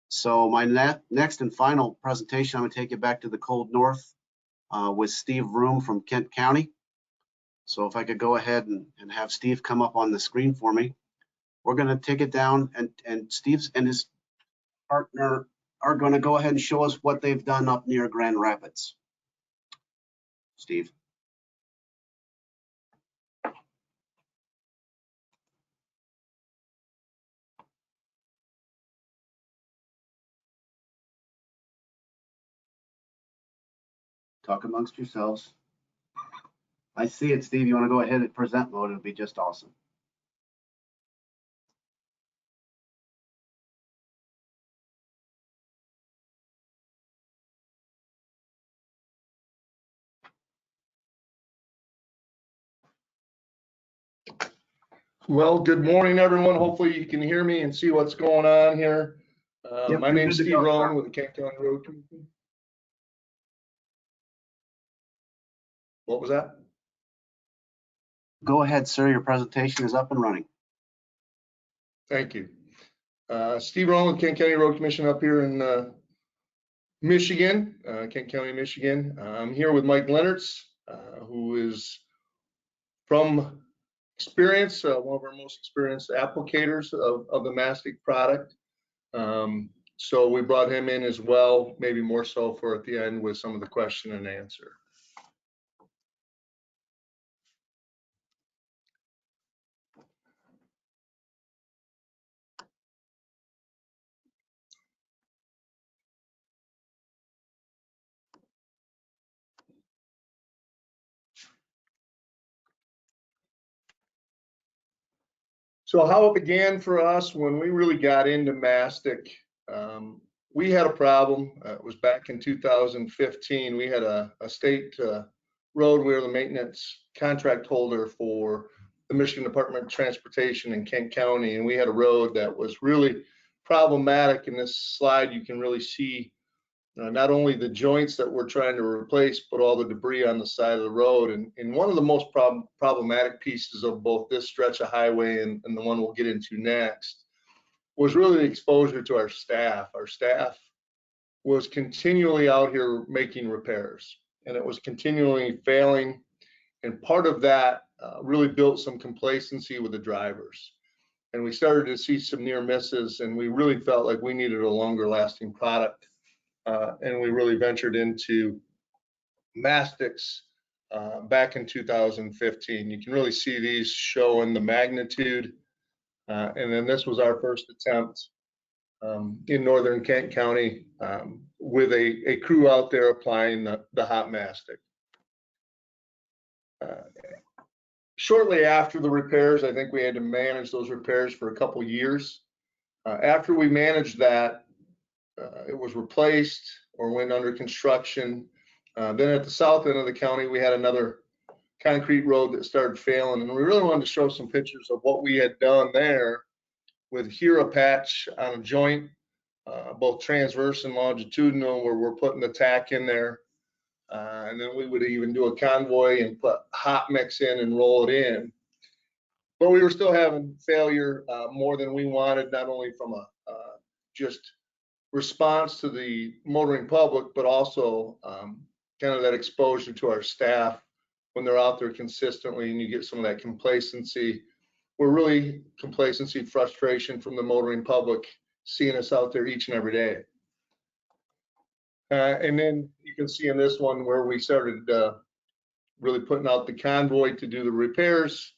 So my next and final presentation, I'm going to take you back to the cold north with Steve Room from Kent County. So if I could go ahead and have Steve come up on the screen for me. We're going to take it down, and Steve and his partner are going to go ahead and show us what they've done up near Grand Rapids. Steve. Talk amongst yourselves. I see it, Steve. You want to go ahead and present mode? It'll be just awesome. Well, good morning, everyone. Hopefully you can hear me and see what's going on here. Yep, my name's Steve Rowan with the Kent County Road Commission. What was that? Go ahead, sir. Your presentation is up and running. Thank you. Steve Rowan with Kent County Road Commission up here in Michigan, Kent County, Michigan. I'm here with Mike Leonards, who is from experience, one of our most experienced applicators of the Mastic product. So we brought him in as well, maybe more so for at the end with some of the question and answer. So how it began for us when we really got into Mastic, we had a problem. It was back in 2015. We had a state road. We were the maintenance contract holder for the Michigan Department of Transportation in Kent County, and we had a road that was really problematic. In this slide, you can really see not only the joints that we're trying to replace, but all the debris on the side of the road. And one of the most problematic pieces of both this stretch of highway and the one we'll get into next was really the exposure to our staff. Our staff was continually out here making repairs, and it was continually failing. And part of that really built some complacency with the drivers. And we started to see some near misses, and we really felt like we needed a longer lasting product. And we really ventured into Mastics back in 2015. You can really see these showing the magnitude. And then this was our first attempt in northern Kent County with a crew out there applying the hot mastic. Shortly after the repairs, I think we had to manage those repairs for a couple years. After we managed that, it was replaced or went under construction. Then at the south end of the county, we had another concrete road that started failing, and we really wanted to show some pictures of what we had done there with here a patch on a joint, both transverse and longitudinal, where we're putting the tack in there. And then we would even do a convoy and put hot mix in and roll it in. But we were still having failure more than we wanted, not only from a just response to the motoring public, but also kind of that exposure to our staff when they're out there consistently, and you get some of that complacency. We're really complacency, frustration from the motoring public seeing us out there each and every day. And then you can see in this one where we started really putting out the convoy to do the repairs.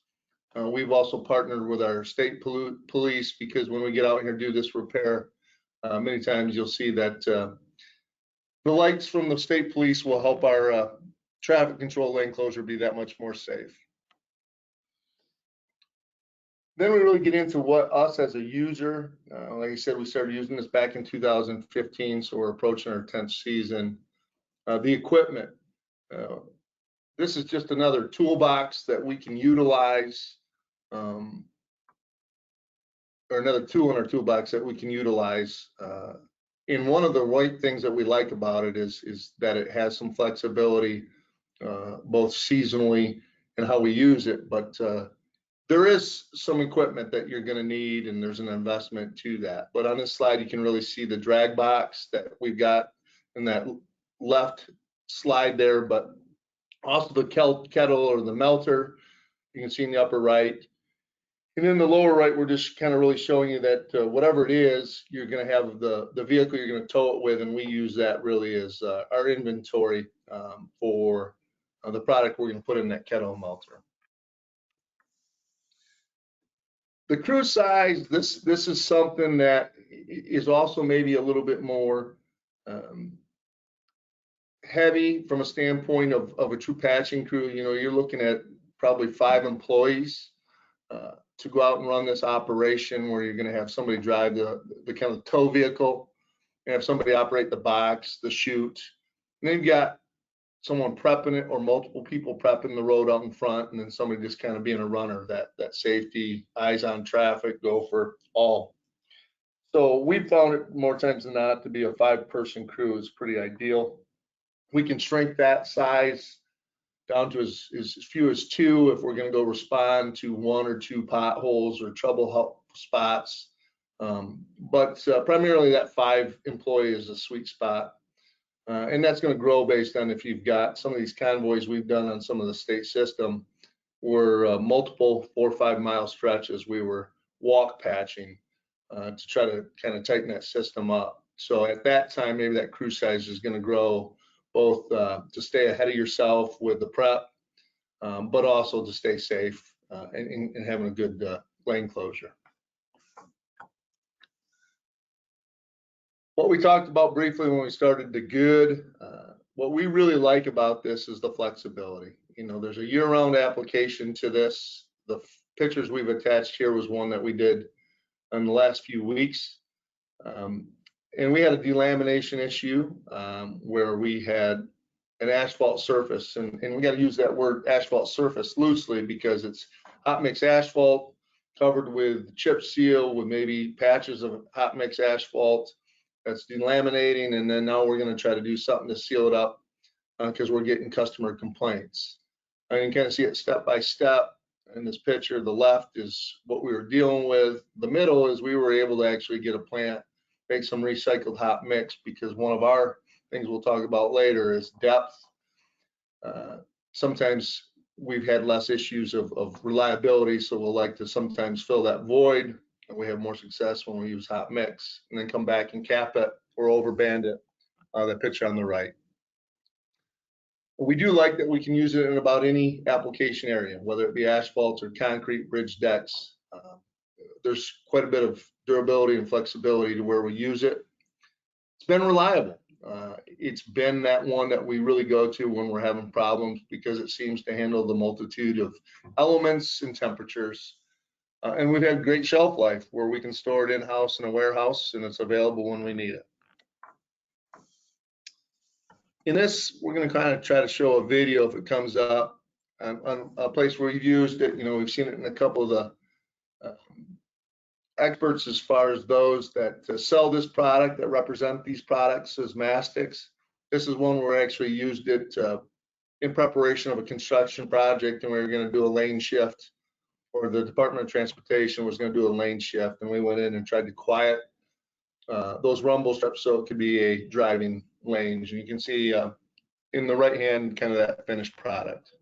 We've also partnered with our state police, because when we get out here and do this repair, many times you'll see that the lights from the state police will help our traffic control lane closure be that much more safe. Then we really get into what us as a user, like I said, we started using this back in 2015, so we're approaching our 10th season. The equipment, this is just another toolbox that we can utilize, or another tool in our toolbox that we can utilize. And one of the right things that we like about it is that it has some flexibility, both seasonally and how we use it. But there is some equipment that you're going to need, and there's an investment to that. But on this slide, you can really see the drag box that we've got in that left slide there, but also the kettle or the melter, you can see in the upper right. And in the lower right, we're just kind of really showing you that whatever it is, you're going to have the vehicle you're going to tow it with, and we use that really as our inventory for the product we're going to put in that kettle melter. The crew size, this is something that is also maybe a little bit more heavy from a standpoint of a true patching crew. You know, you're looking at probably 5 employees to go out and run this operation, where you're going to have somebody drive the kind of tow vehicle, and have somebody operate the box, the chute, and then you've got someone prepping it, or multiple people prepping the road out in front, and then somebody just kind of being a runner, that safety, eyes on traffic, go for all. So we found it more times than not to be a 5-person crew is pretty ideal. We can shrink that size down to as few as 2 if we're going to go respond to 1 or 2 potholes or trouble spots. But primarily that 5 employee is a sweet spot. And that's going to grow based on if you've got some of these convoys we've done on some of the state system were multiple 4 or 5 mile stretches. We were walk patching to try to kind of tighten that system up. So at that time, maybe that crew size is going to grow both to stay ahead of yourself with the prep, but also to stay safe and having a good lane closure. What we talked about briefly when we started the good, what we really like about this is the flexibility. You know, there's a year-round application to this. The pictures we've attached here was one that we did in the last few weeks. And we had a delamination issue where we had an asphalt surface, and we got to use that word asphalt surface loosely because it's hot mix asphalt covered with chip seal with maybe patches of hot mix asphalt that's delaminating, and then now we're going to try to do something to seal it up because we're getting customer complaints. I can kind of see it step by step in this picture. The left is what we were dealing with. The middle is we were able to actually get a plant, make some recycled hot mix, because one of our things we'll talk about later is depth. Sometimes we've had less issues of reliability, so we'll like to sometimes fill that void, and we have more success when we use hot mix and then come back and cap it or overband it. That picture on the right. We do like that we can use it in about any application area, whether it be asphalt or concrete bridge decks. There's quite a bit of durability and flexibility to where we use it. It's been reliable. It's been that one that we really go to when we're having problems because it seems to handle the multitude of elements and temperatures. And we've had great shelf life where we can store it in-house in a warehouse and it's available when we need it. In this, we're going to kind of try to show a video if it comes up on a place where we've used it. You know, we've seen it in a couple of the experts as far as those that sell this product, that represent these products as Mastics. This is one where we actually used it in preparation of a construction project, and we were going to do a lane shift, or the Department of Transportation was going to do a lane shift, and we went in and tried to quiet those rumble strips so it could be a driving lane. And you can see in the right hand kind of that finished product.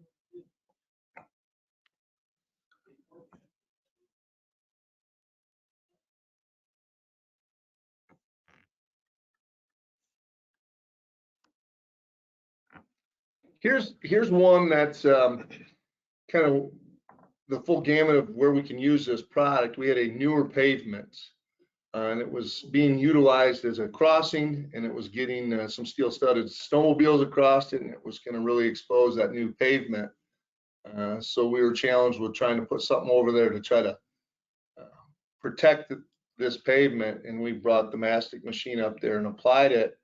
Here's one that's kind of the full gamut of where we can use this product. We had a newer pavement and it was being utilized as a crossing, and it was getting some steel studded snowmobiles across it, and it was going to really expose that new pavement. So we were challenged with trying to put something over there to try to protect this pavement, and we brought the Mastic machine up there and applied it.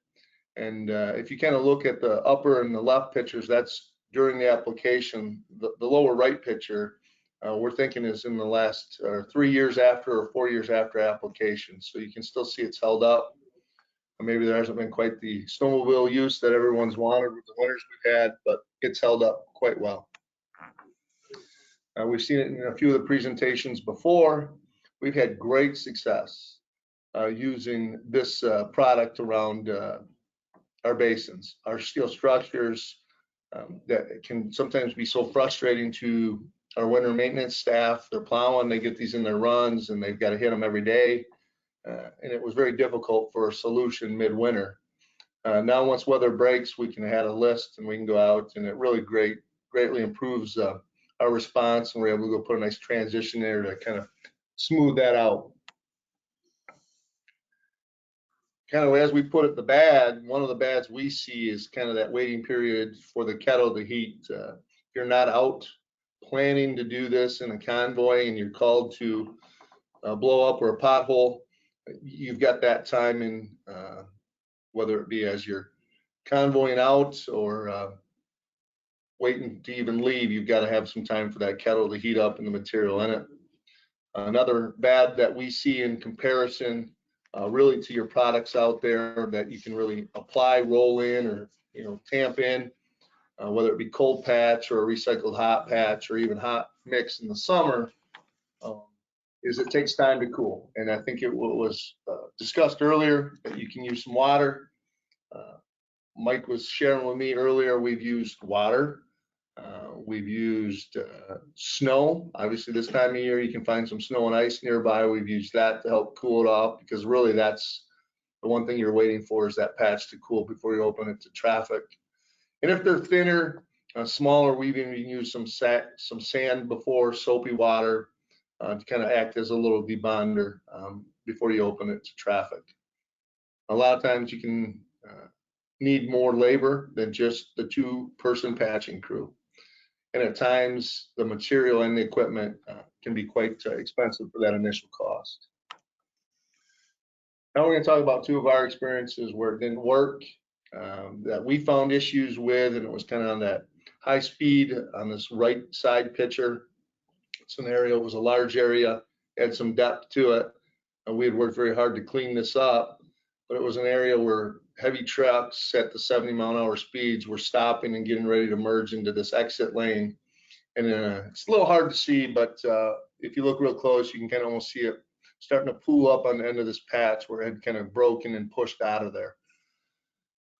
And if you kind of look at the upper and the left pictures, that's during the application. The lower right picture, we're thinking is in the last 3 years after or 4 years after application. So you can still see it's held up. Maybe there hasn't been quite the snowmobile use that everyone's wanted with the winters we've had, but it's held up quite well. We've seen it in a few of the presentations before. We've had great success using this product around our basins, our steel structures that can sometimes be so frustrating to our winter maintenance staff. They're plowing, they get these in their runs, and they've got to hit them every day. And it was very difficult for a solution midwinter. Now, once weather breaks, we can add a list and we can go out, and it really greatly improves our response, and we're able to go put a nice transition there to kind of smooth that out. Kind of as we put it, the bad, one of the bads we see is kind of that waiting period for the kettle to heat. If you're not out planning to do this in a convoy and you're called to blow up or a pothole, you've got that time in, whether it be as you're convoying out or waiting to even leave, you've got to have some time for that kettle to heat up and the material in it. Another bad that we see in comparison really to your products out there that you can really apply, roll in, or tamp in, whether it be cold patch or a recycled hot patch or even hot mix in the summer, is it takes time to cool. And I think it was discussed earlier that you can use some water. Mike was sharing with me earlier, we've used water. We've used snow. Obviously, this time of year, you can find some snow and ice nearby. We've used that to help cool it off, because really that's the one thing you're waiting for is that patch to cool before you open it to traffic. And if they're thinner, smaller, we've even used some sand before, soapy water, to kind of act as a little debonder before you open it to traffic. A lot of times you can need more labor than just the 2-person patching crew. And at times the material and the equipment can be quite expensive for that initial cost. Now we're going to talk about 2 of our experiences where it didn't work, that we found issues with, and it was kind of on that high speed on this right side picture scenario. It was a large area, had some depth to it, and we had worked very hard to clean this up, but it was an area where heavy trucks at the 70-mile-an-hour speeds were stopping and getting ready to merge into this exit lane. And it's a little hard to see, but if you look real close, you can kind of almost see it starting to pool up on the end of this patch where it had kind of broken and pushed out of there.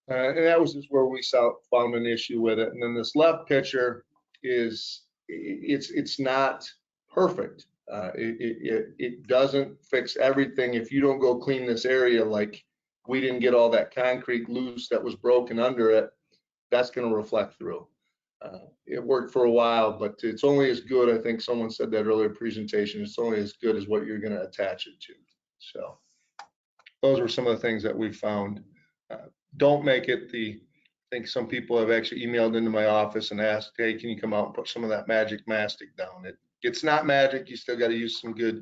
And that was just where we found an issue with it. And then this left picture is, it's not perfect. It doesn't fix everything. If you don't go clean this area, like we didn't get all that concrete loose that was broken under it, that's going to reflect through. It worked for a while, but it's only as good. I think someone said that earlier presentation. It's only as good as what you're going to attach it to. So those were some of the things that we found. Don't make it I think some people have actually emailed into my office and asked, hey, can you come out and put some of that magic mastic down? It's not magic. You still got to use some good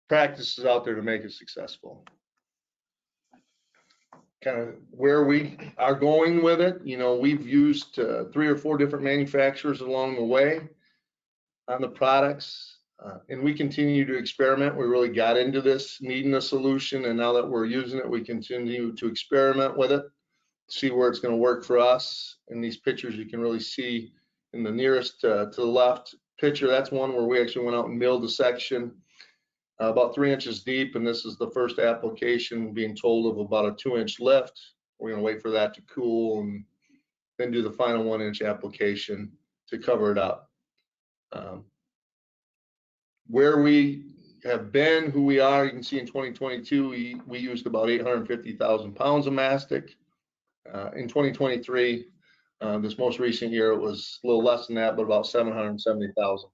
practices out there to make it successful. Kind of where we are going with it, we've used 3 or 4 different manufacturers along the way on the products, and we continue to experiment. We really got into this needing a solution, and now that we're using it, we continue to experiment with it, see where it's going to work for us. In these pictures, you can really see in the nearest to the left picture, that's one where we actually went out and milled a section about 3 inches deep, and this is the first application being told of about a 2-inch lift. We're going to wait for that to cool and then do the final 1-inch application to cover it up. Where we have been, who we are, you can see in 2022, we used about 850,000 pounds of mastic. In 2023, this most recent year, it was a little less than that, but about 770,000 pounds.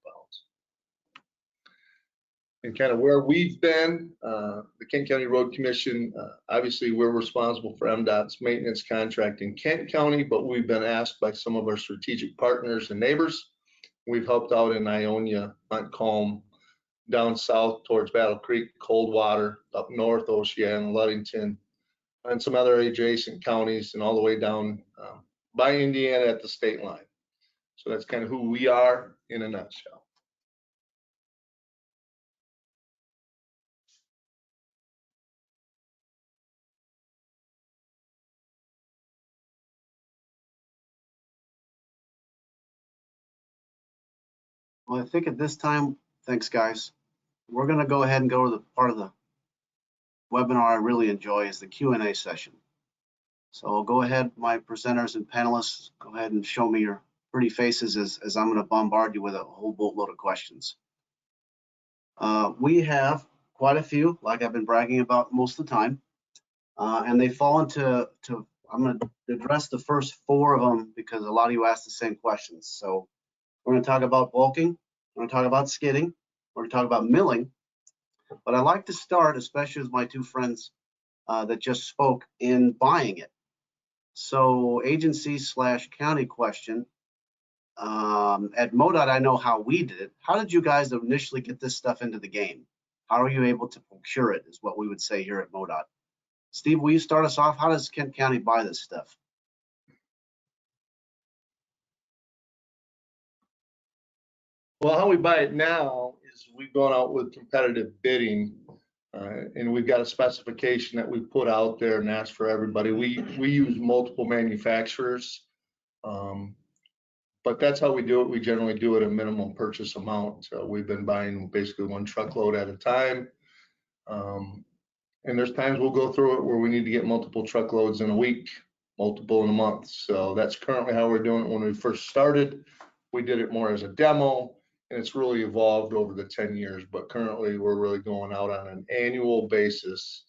And kind of where we've been, the Kent County Road Commission, obviously we're responsible for MDOT's maintenance contract in Kent County, but we've been asked by some of our strategic partners and neighbors. We've helped out in Ionia, Montcalm, down south towards Battle Creek, Coldwater, up north, Oceana, Ludington, and some other adjacent counties, and all the way down by Indiana at the state line. So that's kind of who we are in a nutshell. Well, I think at this time, thanks guys. We're going to go ahead and go to the part of the webinar I really enjoy is the Q&A session. So I'll go ahead, my presenters and panelists, go ahead and show me your pretty faces as I'm going to bombard you with a whole boatload of questions. We have quite a few, like I've been bragging about most of the time, and they fall into, I'm going to address the first 4 of them because a lot of you asked the same questions. So we're going to talk about bulking, we're going to talk about skidding, we're going to talk about milling, but I like to start, especially with my 2 friends that just spoke, in buying it. So agency/county question. At MoDOT, I know how we did it. How did you guys initially get this stuff into the game? How are you able to procure it, is what we would say here at MoDOT. Steve, will you start us off? How does Kent County buy this stuff? Well, how we buy it now is we've gone out with competitive bidding, and we've got a specification that we put out there, and that's for everybody. We use multiple manufacturers, but that's how we do it. We generally do it a minimum purchase amount. We've been buying basically 1 truckload at a time, and there's times we'll go through it where we need to get multiple truckloads in a week, multiple in a month. So that's currently how we're doing it. When we first started, we did it more as a demo, and it's really evolved over the 10 years, but currently we're really going out on an annual basis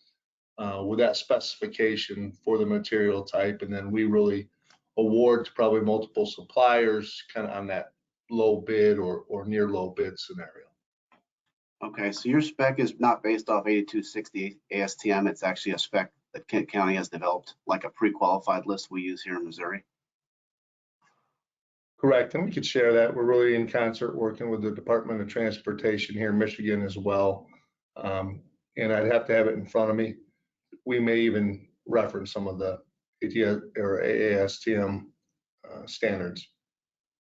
with that specification for the material type. And then we really award to probably multiple suppliers kind of on that low bid or near low bid scenario. Okay, so your spec is not based off 8260 ASTM. It's actually a spec that Kent County has developed, like a pre-qualified list we use here in Missouri. Correct, and we could share that. We're really in concert working with the Department of Transportation here in Michigan as well. And I'd have to have it in front of me. We may even reference some of the ATS or AASTM standards.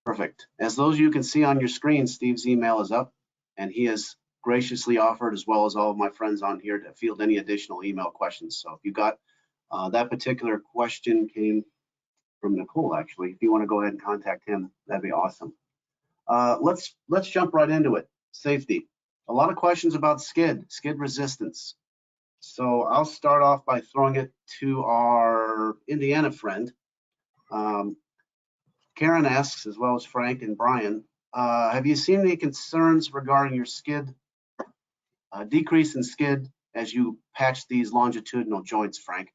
Perfect. As those of you can see on your screen, Steve's email is up, and he has graciously offered, as well as all of my friends on here, to field any additional email questions. So if you got that particular question came from Nicole, actually. If you want to go ahead and contact him, that'd be awesome. Let's jump right into it. Safety. A lot of questions about skid resistance. So I'll start off by throwing it to our Indiana friend. Karen asks, as well as Frank and Brian, have you seen any concerns regarding your skid, decrease in skid as you patch these longitudinal joints, Frank?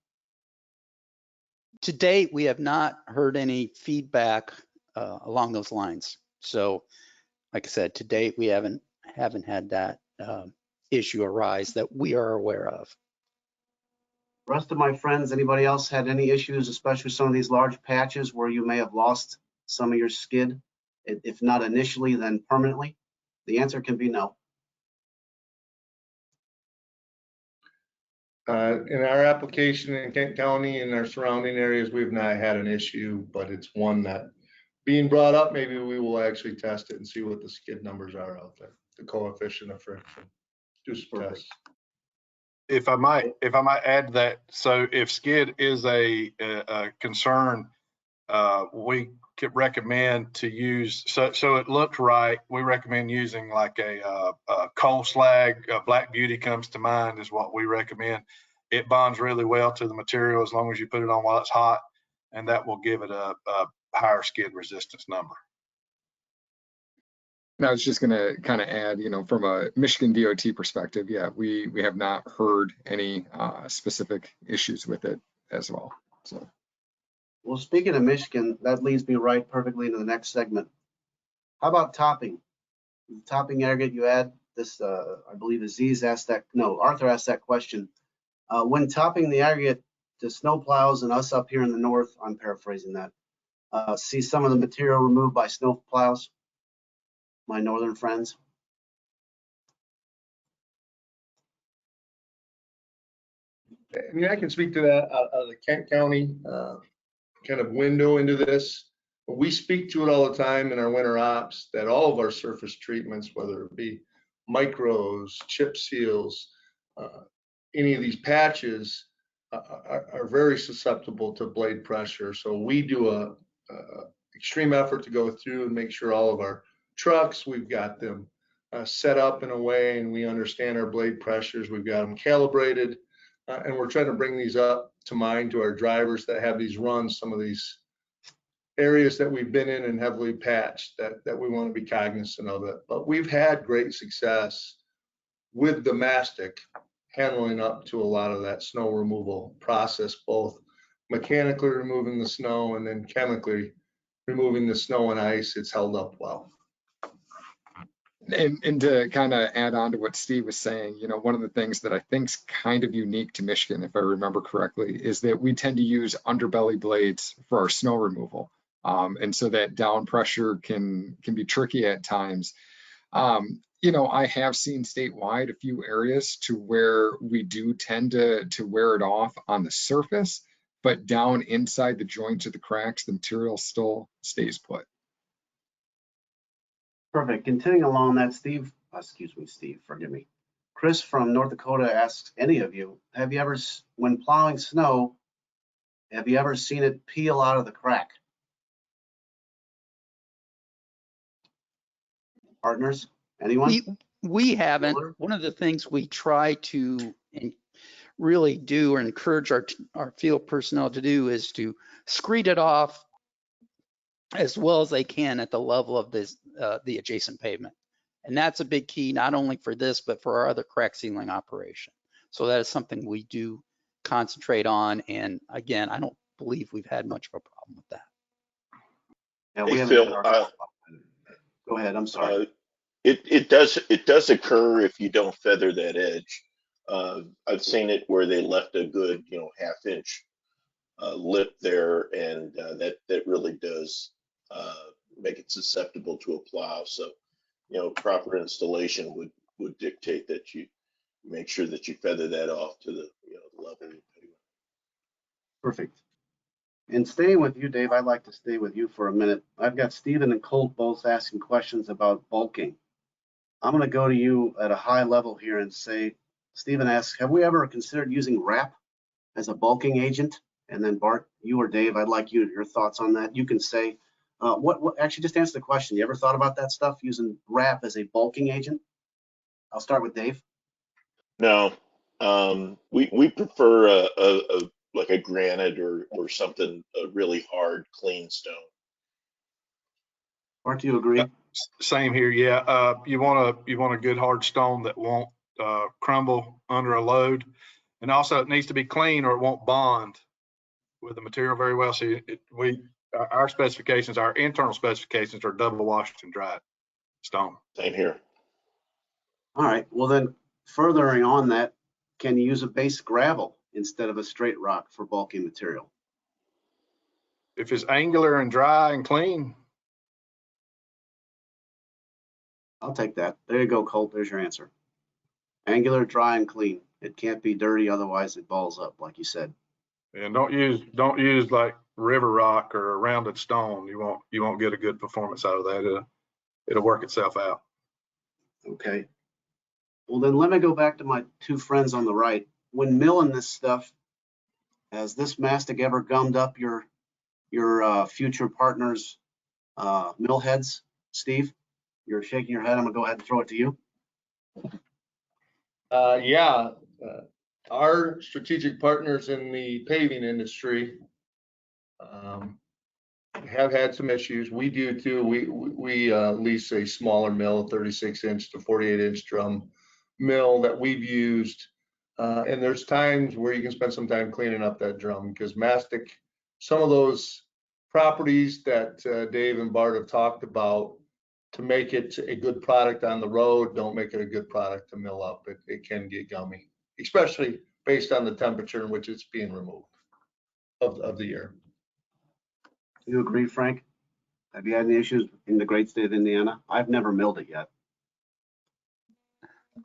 To date, we have not heard any feedback along those lines. So, like I said, to date, we haven't had that issue arise that we are aware of. Rest of my friends, anybody else had any issues, especially some of these large patches where you may have lost some of your skid? If not initially, then permanently? The answer can be no. In our application in Kent County and our surrounding areas, we've not had an issue, but it's one that being brought up, maybe we will actually test it and see what the skid numbers are out there, the coefficient of friction. Do some tests. If I might add to that, so if skid is a concern, we could recommend to use, so it looked right, we recommend using like a coal slag. Black Beauty comes to mind is what we recommend. It bonds really well to the material as long as you put it on while it's hot, and that will give it a higher skid resistance number. And I was just going to kind of add, from a Michigan DOT perspective, yeah, we have not heard any specific issues with it as well. So, well, speaking of Michigan, that leads me right perfectly into the next segment. How about topping? The topping aggregate you add, this, I believe Arthur asked that question. When topping the aggregate to snow plows and us up here in the north, I'm paraphrasing that, see some of the material removed by snow plows, my northern friends. I mean, I can speak to that out of the Kent County kind of window into this. We speak to it all the time in our winter ops that all of our surface treatments, whether it be micros, chip seals, any of these patches are very susceptible to blade pressure. So we do a extreme effort to go through and make sure all of our trucks, we've got them set up in a way and we understand our blade pressures. We've got them calibrated and we're trying to bring these up to mind to our drivers that have these runs, some of these areas that we've been in and heavily patched that we want to be cognizant of it. But we've had great success with the mastic handling up to a lot of that snow removal process, both mechanically removing the snow and then chemically removing the snow and ice. It's held up well. and to kind of add on to what Steve was saying, one of the things that I think is kind of unique to Michigan, if I remember correctly, is that we tend to use underbelly blades for our snow removal. And so that down pressure can be tricky at times. I have seen statewide a few areas to where we do tend to wear it off on the surface, but down inside the joints of the cracks, the material still stays put. Perfect. Continuing along that, forgive me. Chris from North Dakota asks any of you, have you ever, when plowing snow, have you ever seen it peel out of the crack? Partners, anyone? We haven't. One of the things we try to really do or encourage our field personnel to do is to screed it off as well as they can at the level of the adjacent pavement. And that's a big key, not only for this, but for our other crack sealing operation. So that is something we do concentrate on. And again, I don't believe we've had much of a problem with that. Yeah, Hey, we haven't. Phil, Go ahead, I'm sorry. it does occur if you don't feather that edge. I've seen it where they left a good, half-inch lip there, and that really does make it susceptible to a plow. So, proper installation would dictate that you make sure that you feather that off to the level of the pavement. Perfect. And staying with you, Dave, I'd like to stay with you for a minute. I've got Stephen and Colt both asking questions about bulking. I'm going to go to you at a high level here and say, Stephen asks, have we ever considered using wrap as a bulking agent? And then Bart, you or Dave, I'd like your thoughts on that. You can say, actually just answer the question. You ever thought about that stuff, using wrap as a bulking agent? I'll start with Dave. No, we prefer like a granite or something, a really hard, clean stone. Bart, do you agree? Same here. Yeah. You want a good hard stone that won't crumble under a load. And also it needs to be clean or it won't bond with the material very well. So our specifications, our internal specifications are double washed and dried stone. Same here. All right. Well, then furthering on that, can you use a base gravel instead of a straight rock for bulking material? If it's angular and dry and clean. I'll take that. There you go, Colt. There's your answer. Angular, dry, and clean. It can't be dirty, otherwise it balls up, like you said. And don't use like river rock or a rounded stone. You won't get a good performance out of that. It'll work itself out. Okay. Well, then let me go back to my two friends on the right. When milling this stuff, has this mastic ever gummed up your future partner's mill heads? Steve, you're shaking your head. I'm gonna go ahead and throw it to you. Yeah, our strategic partners in the paving industry have had some issues. We do too. We lease a smaller mill, 36-inch to 48-inch drum mill that we've used. And there's times where you can spend some time cleaning up that drum because mastic, some of those properties that Dave and Bart have talked about, to make it a good product on the road, don't make it a good product to mill up. It can get gummy, especially based on the temperature in which it's being removed of the year. Do you agree, Frank? Have you had any issues in the great state of Indiana? I've never milled it yet.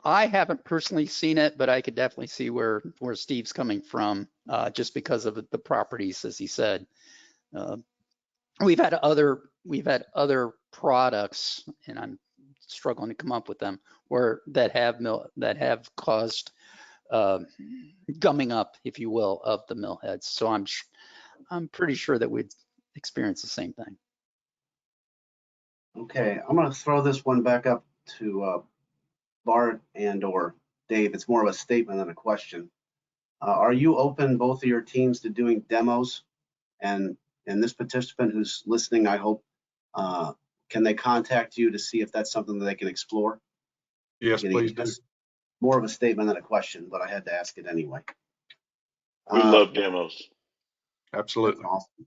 I haven't personally seen it, but I could definitely see where Steve's coming from, just because of the properties, as he said. We've had other products, and I'm struggling to come up with them, that have caused gumming up, if you will, of the mill heads. So I'm pretty sure that we'd experience the same thing. Okay, I'm going to throw this one back up to Bart and or Dave. It's more of a statement than a question. Are you open, both of your teams, to doing demos? And this participant who's listening, I hope, can they contact you to see if that's something that they can explore? Yes, please do. More of a statement than a question, but I had to ask it anyway. We love demos. Absolutely. Awesome.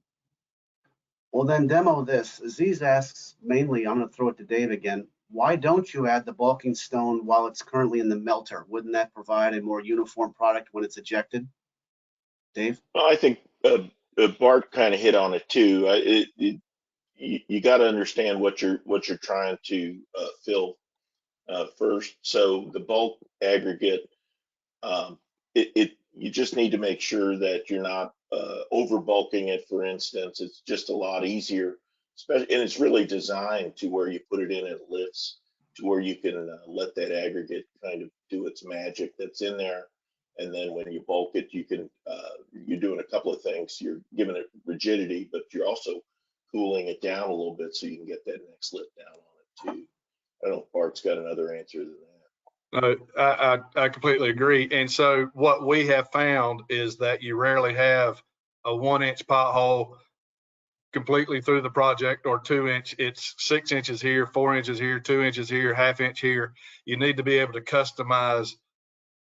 Well, then demo this. Aziz asks, mainly, I'm going to throw it to Dave again. Why don't you add the bulking stone while it's currently in the melter? Wouldn't that provide a more uniform product when it's ejected? Dave? Well, I think Bart kind of hit on it too. You got to understand what you're trying to fill first. So the bulk aggregate, you just need to make sure that you're not over bulking it. For instance, it's just a lot easier, and it's really designed to where you put it in, it lifts to where you can let that aggregate kind of do its magic that's in there. And then when you bulk it, you're doing a couple of things. You're giving it rigidity, but you're also cooling it down a little bit so you can get that next lift down on it too. I don't know if Bart's got another answer than that. I completely agree. And so what we have found is that you rarely have a 1-inch pothole completely through the project, or 2-inch. It's 6 inches here, 4 inches here, 2 inches here, ½ inch here. You need to be able to customize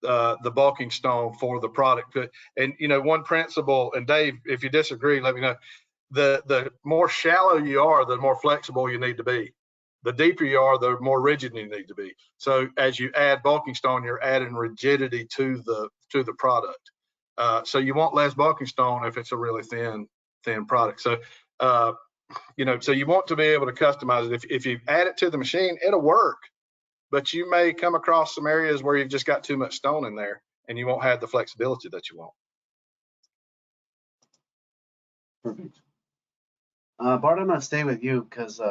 the bulking stone for the product. And one principle, and Dave, if you disagree, let me know. The more shallow you are, the more flexible you need to be. The deeper you are, the more rigid you need to be. So as you add bulking stone, you're adding rigidity to the product. So you want less bulking stone if it's a really thin product. So so you want to be able to customize it. If you add it to the machine, it'll work, but you may come across some areas where you've just got too much stone in there, and you won't have the flexibility that you want. Perfect. Bart, I'm going to stay with you because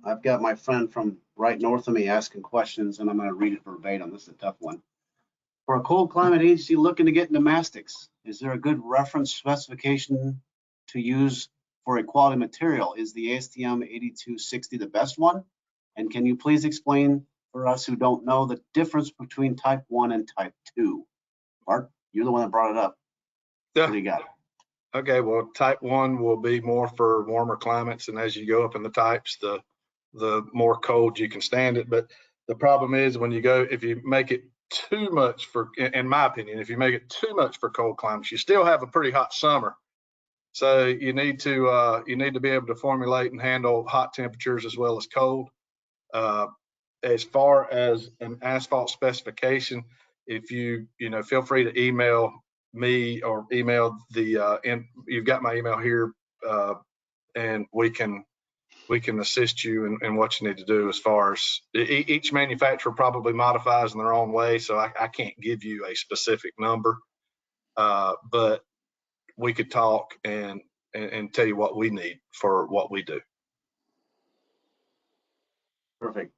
I've got my friend from right north of me asking questions, and I'm going to read it verbatim. This is a tough one. For a cold climate agency looking to get into mastics, is there a good reference specification to use for a quality material? Is the ASTM 8260 the best one? And can you please explain for us who don't know the difference between type 1 and type 2? Bart, you're the one that brought it up. Yeah. What do you got? Okay, well, type 1 will be more for warmer climates, and as you go up in the types, the more cold you can stand it. But the problem is if you make it too much for, in my opinion, if you make it too much for cold climates, you still have a pretty hot summer. So you need to be able to formulate and handle hot temperatures as well as cold. As far as an asphalt specification, if you feel free to email me or email and you've got my email here, and we can assist you in what you need to do. As far as each manufacturer probably modifies in their own way, so I can't give you a specific number, but we could talk and tell you what we need for what we do. Perfect.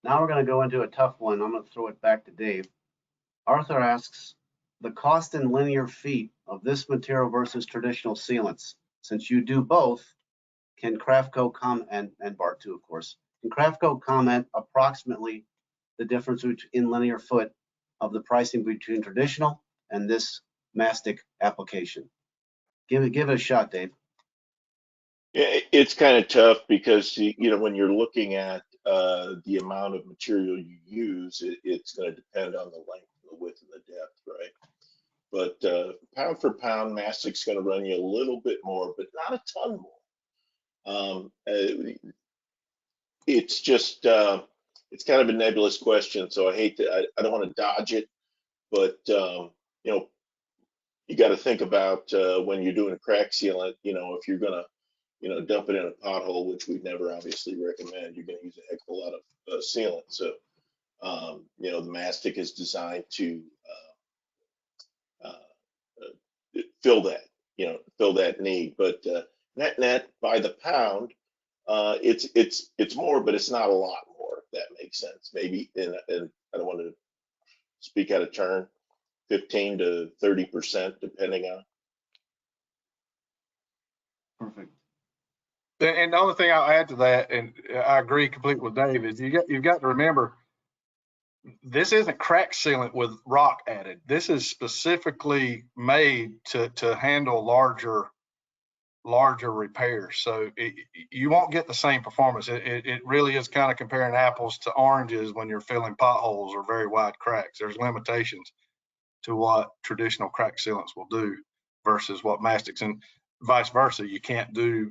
Now we're going to go into a tough one. I'm going to throw it back to Dave. Arthur asks, the cost in linear feet of this material versus traditional sealants. Since you do both, can Craftco comment, and Bart too, of course, can Craftco comment approximately the difference in linear foot of the pricing between traditional and this mastic application? Give it a shot, Dave. Yeah, it's kind of tough because when you're looking at the amount of material you use, it's going to depend on the length, the width, and the depth, right? But pound for pound, mastic's going to run you a little bit more, but not a ton more. It's just it's kind of a nebulous question, so I don't want to dodge it, but you got to think about when you're doing a crack sealant. If you're going to dump it in a pothole, which we'd never obviously recommend, you're going to use a heck of a lot of sealant. So the mastic is designed to fill that need. But net by the pound, it's more, but it's not a lot more. If that makes sense. Maybe and I don't want to speak out of turn, 15 to 30%, depending on. Perfect. And the only thing I'll add to that, and I agree completely with Dave, is you've got to remember, this isn't crack sealant with rock added. This is specifically made to handle larger repairs. So you won't get the same performance. It really is kind of comparing apples to oranges when you're filling potholes or very wide cracks. There's limitations to what traditional crack sealants will do versus what mastics, and vice versa. You can't do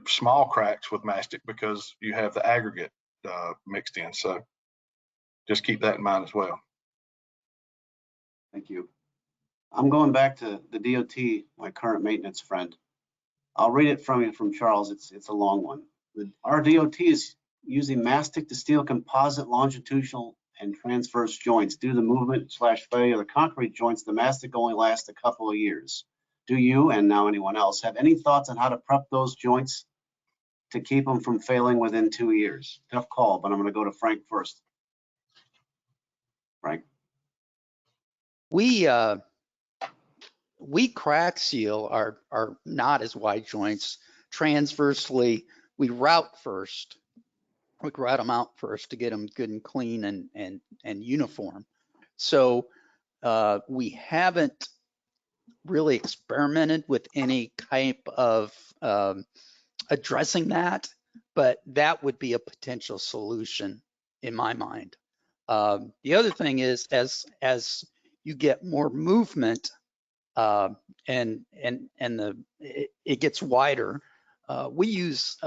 small cracks with mastic because you have the aggregate mixed in. So just keep that in mind as well. Thank you. I'm going back to the DOT, my current maintenance friend. I'll read it from Charles. It's a long one. Our DOT is using mastic to steel composite longitudinal and transverse joints. Due to the movement/failure of the concrete joints, the mastic only lasts a couple of years. Do you, and now anyone else, have any thoughts on how to prep those joints to keep them from failing within 2 years? Tough call, but I'm going to go to Frank first. Frank. We crack seal our not as wide joints transversely. We route first. We route them out first to get them good and clean and uniform. So we haven't really experimented with any type of addressing that, but that would be a potential solution in my mind. The other thing is, as you get more movement and it gets wider, we use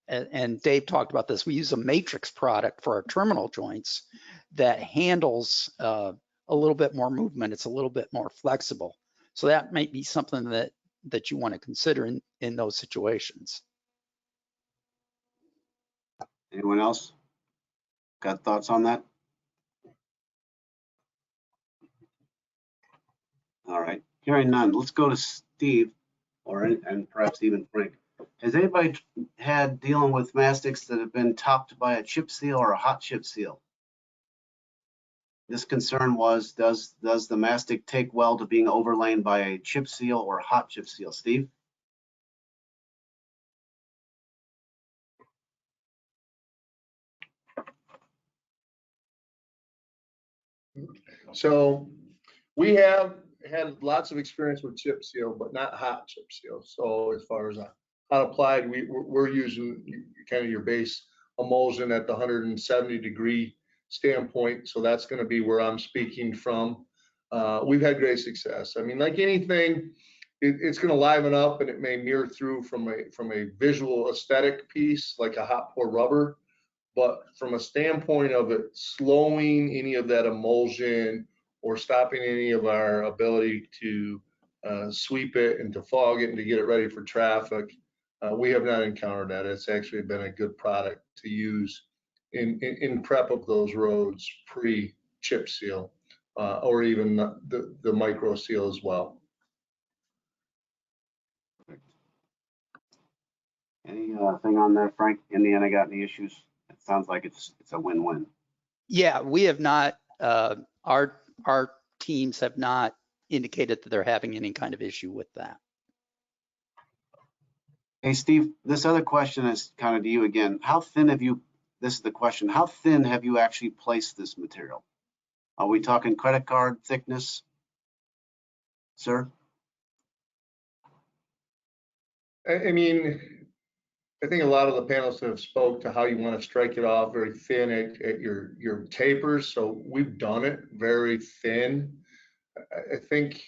and Dave talked about this. We use a matrix product for our terminal joints that handles a little bit more movement. It's a little bit more flexible. So that might be something that you want to consider in those situations. Anyone else got thoughts on that? All right, hearing none, let's go to Steve, and perhaps even Frank. Has anybody had dealing with mastics that have been topped by a chip seal or a hot chip seal? This concern was, does the mastic take well to being overlain by a chip seal or hot chip seal? Steve? So we have had lots of experience with chip seal, but not hot chip seal. So as far as hot applied, we're using kind of your base emulsion at the 170-degree standpoint. So that's going to be where I'm speaking from. We've had great success. I mean, like anything, it's going to liven up and it may mirror through from a visual aesthetic piece, like a hot pour rubber. But from a standpoint of it slowing any of that emulsion or stopping any of our ability to sweep it and to fog it and to get it ready for traffic, we have not encountered that. It's actually been a good product to use in prep of those roads pre-chip seal or even the micro seal as well. Anything on that, Frank? Indiana got any issues? It sounds like it's a win-win. Yeah, we have not. Our teams have not indicated that they're having any kind of issue with that. Hey, Steve, this other question is kind of to you again. How thin have you, this is the question, how thin have you actually placed this material? Are we talking credit card thickness, sir? I mean, I think a lot of the panelists have spoke to how you want to strike it off very thin at your tapers. So we've done it very thin. I think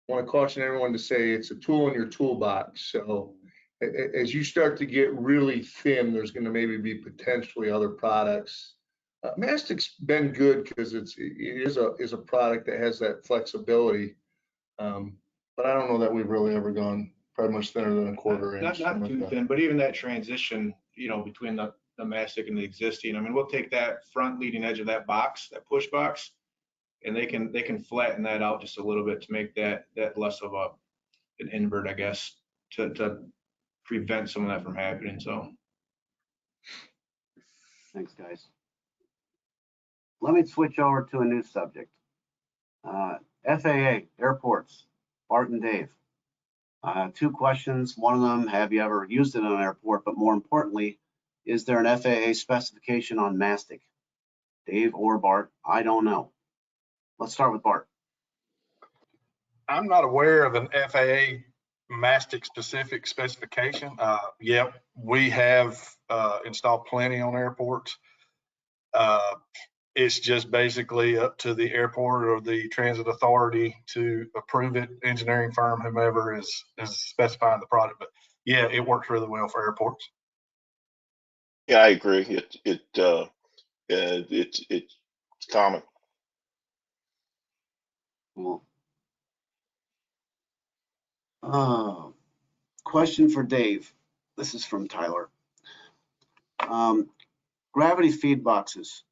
I want to caution everyone to say it's a tool in your toolbox. So as you start to get really thin, there's going to maybe be potentially other products. Mastic's been good because it is a product that has that flexibility. But I don't know that we've really ever gone probably much thinner than a quarter inch. Not too thin, but even that transition, between the mastic and the existing, I mean, we'll take that front leading edge of that box, that push box, and they can flatten that out just a little bit to make that less of an invert, I guess, to prevent some of that from happening. So Thanks, guys. Let me switch over to a new subject. FAA, airports, Bart and Dave. Two questions. One of them, have you ever used it in an airport? But more importantly, is there an FAA specification on mastic? Dave or Bart, I don't know. Let's start with Bart. I'm not aware of an FAA mastic specific specification. Yep, we have installed plenty on airports. It's just basically up to the airport or the transit authority to approve it, engineering firm, whomever is specifying the product. But yeah, it works really well for airports. Yeah, I agree. It's common. Cool. Question for Dave. This is from Tyler. Gravity feed boxes.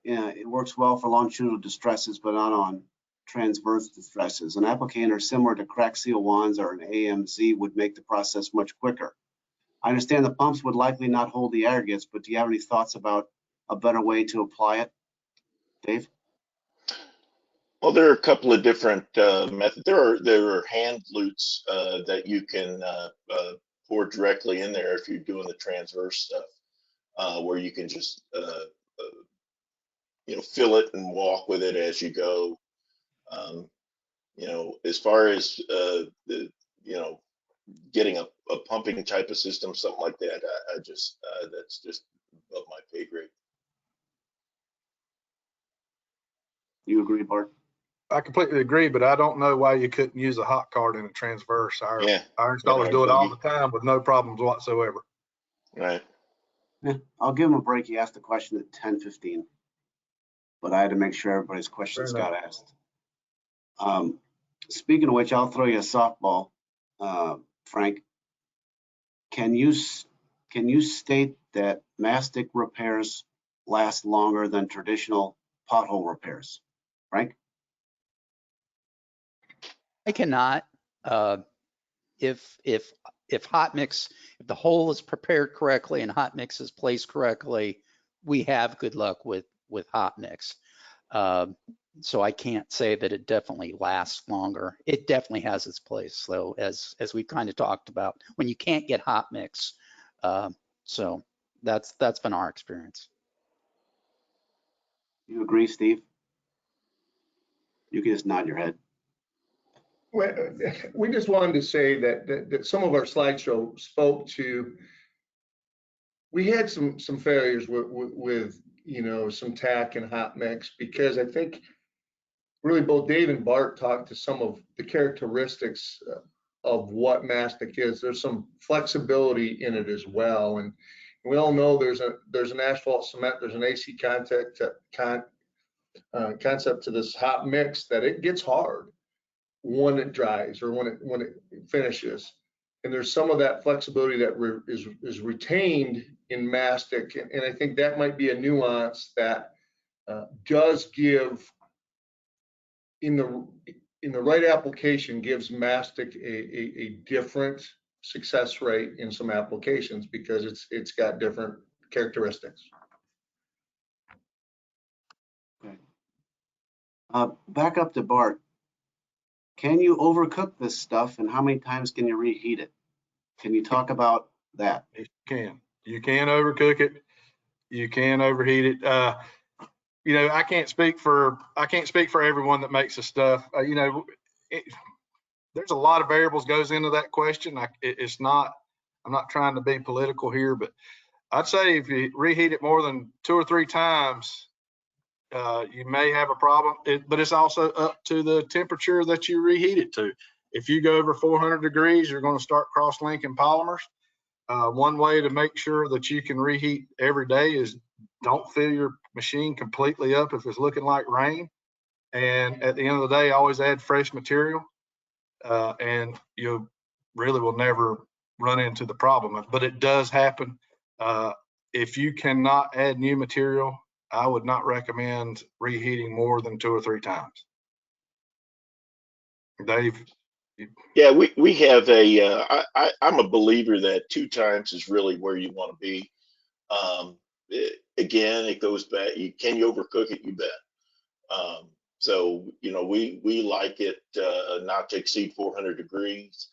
Yeah, it works well for longitudinal distresses, but not on transverse distresses. An applicator similar to crack seal wands or an AMZ would make the process much quicker. I understand the pumps would likely not hold the aggregates, but do you have any thoughts about a better way to apply it? Dave? Well, there are a couple of different methods. There are hand lutes that you can pour directly in there if you're doing the transverse stuff, where you can just fill it and walk with it as you go. As far as getting a pumping type of system, something like that, I just that's just above my pay grade. You agree, Bart? I completely agree, but I don't know why you couldn't use a hot card in a transverse. Our Yeah, installers do it all the time with no problems whatsoever. right. Yeah, I'll give him a break. He asked the question at 10:15, but I had to make sure everybody's questions got asked. Speaking of which, I'll throw you a softball, Frank. Can you state that mastic repairs last longer than traditional pothole repairs? Frank? I cannot. If hot mix, if the hole is prepared correctly and hot mix is placed correctly, we have good luck with hot mix. So I can't say that it definitely lasts longer. It definitely has its place, though, as we've kind of talked about, when you can't get hot mix. So that's been our experience. You agree, Steve? You can just nod your head. Well, we just wanted to say that some of our slideshow spoke to, we had some failures with some tack and hot mix, because I think really both Dave and Bart talked to some of the characteristics of what mastic is. There's some flexibility in it as well, and we all know there's an asphalt cement, there's an AC concept to this hot mix, that it gets hard when it dries or when it finishes. And there's some of that flexibility that is retained in mastic, and I think that might be a nuance that does give, in the right application, gives mastic a different success rate in some applications, because it's got different characteristics. Okay. Back up to Bart. Can you overcook this stuff, and how many times can you reheat it? Can you talk about that? You can overcook it. You can overheat it. I can't speak for everyone that makes the stuff. There's a lot of variables goes into that question. I'm not trying to be political here, but I'd say if you reheat it more than 2 or 3 times, you may have a problem. But it's also up to the temperature that you reheat it to. If you go over 400 degrees, you're going to start cross-linking polymers. One way to make sure that you can reheat every day is don't fill your machine completely up if it's looking like rain. And at the end of the day, always add fresh material, and you really will never run into the problem. But it does happen. If you cannot add new material, I would not recommend reheating more than 2 or 3 times. Dave? Yeah, we have I'm a believer that 2 times is really where you want to be. Again, it goes back, can you overcook it? You bet. So, we like it not to exceed 400 degrees.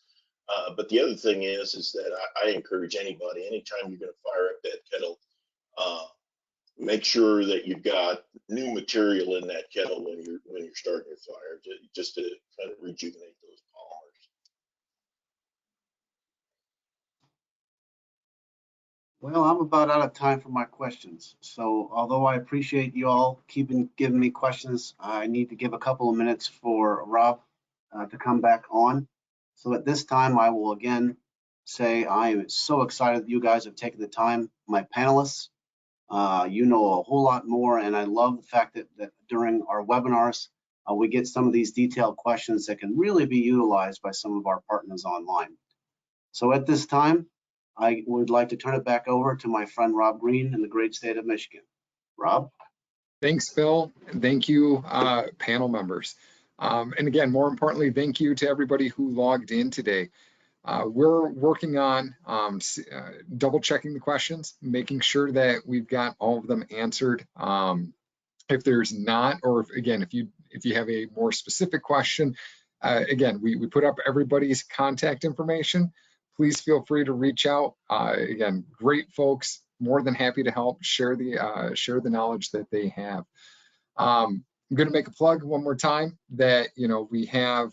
But the other thing is that I encourage anybody, anytime you're going to fire up that kettle, make sure that you've got new material in that kettle when you're starting your fire, just to kind of rejuvenate those polymers. Well, I'm about out of time for my questions. So although I appreciate you all giving me questions, I need to give a couple of minutes for Rob to come back on. So at this time, I will again say I am so excited that you guys have taken the time. My panelists, you know a whole lot more, and I love the fact that during our webinars, we get some of these detailed questions that can really be utilized by some of our partners online. So at this time, I would like to turn it back over to my friend Rob Green in the great state of Michigan. Rob? Thanks, Phil. Thank you, panel members. And again, more importantly, thank you to everybody who logged in today. We're working on double checking the questions, making sure that we've got all of them answered. If there's not, or if you have a more specific question, again, we put up everybody's contact information. Please feel free to reach out. Again, great folks, more than happy to help share the knowledge that they have. I'm going to make a plug one more time that we have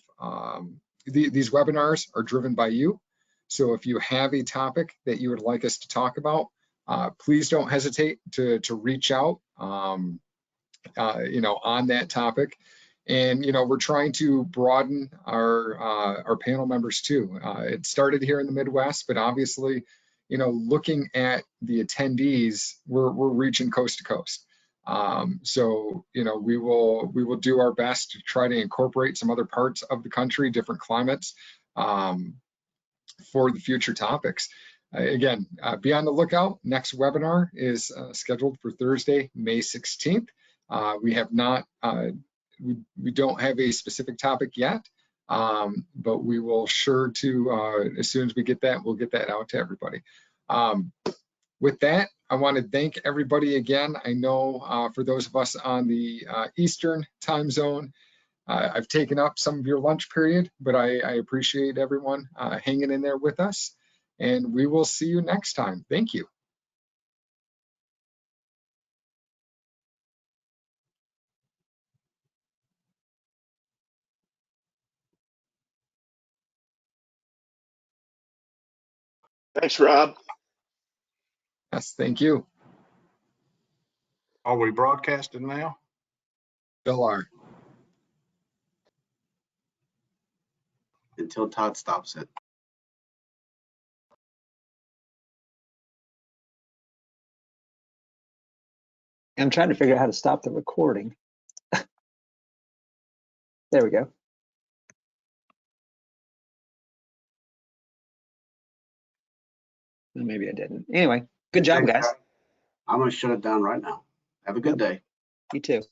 these webinars are driven by you. So if you have a topic that you would like us to talk about, please don't hesitate to reach out. on that topic. And, we're trying to broaden our panel members too. It started here in the Midwest, but obviously, looking at the attendees, we're reaching coast to coast. So, we will do our best to try to incorporate some other parts of the country, different climates, for the future topics. Again, be on the lookout. Next webinar is scheduled for Thursday, May 16th. We have not, we don't have a specific topic yet, but we will sure to, as soon as we get that, we'll get that out to everybody. With that, I want to thank everybody again. I know for those of us on the Eastern time zone, I've taken up some of your lunch period, but I appreciate everyone hanging in there with us, and we will see you next time. Thank you. Thanks, Rob. Yes, thank you. Are we broadcasting now? Bill R. Until Todd stops it. I'm trying to figure out how to stop the recording. There we go. Maybe I didn't. Anyway, good job, Thanks, guys. Rob. I'm going to shut it down right now. Have a good day. You too.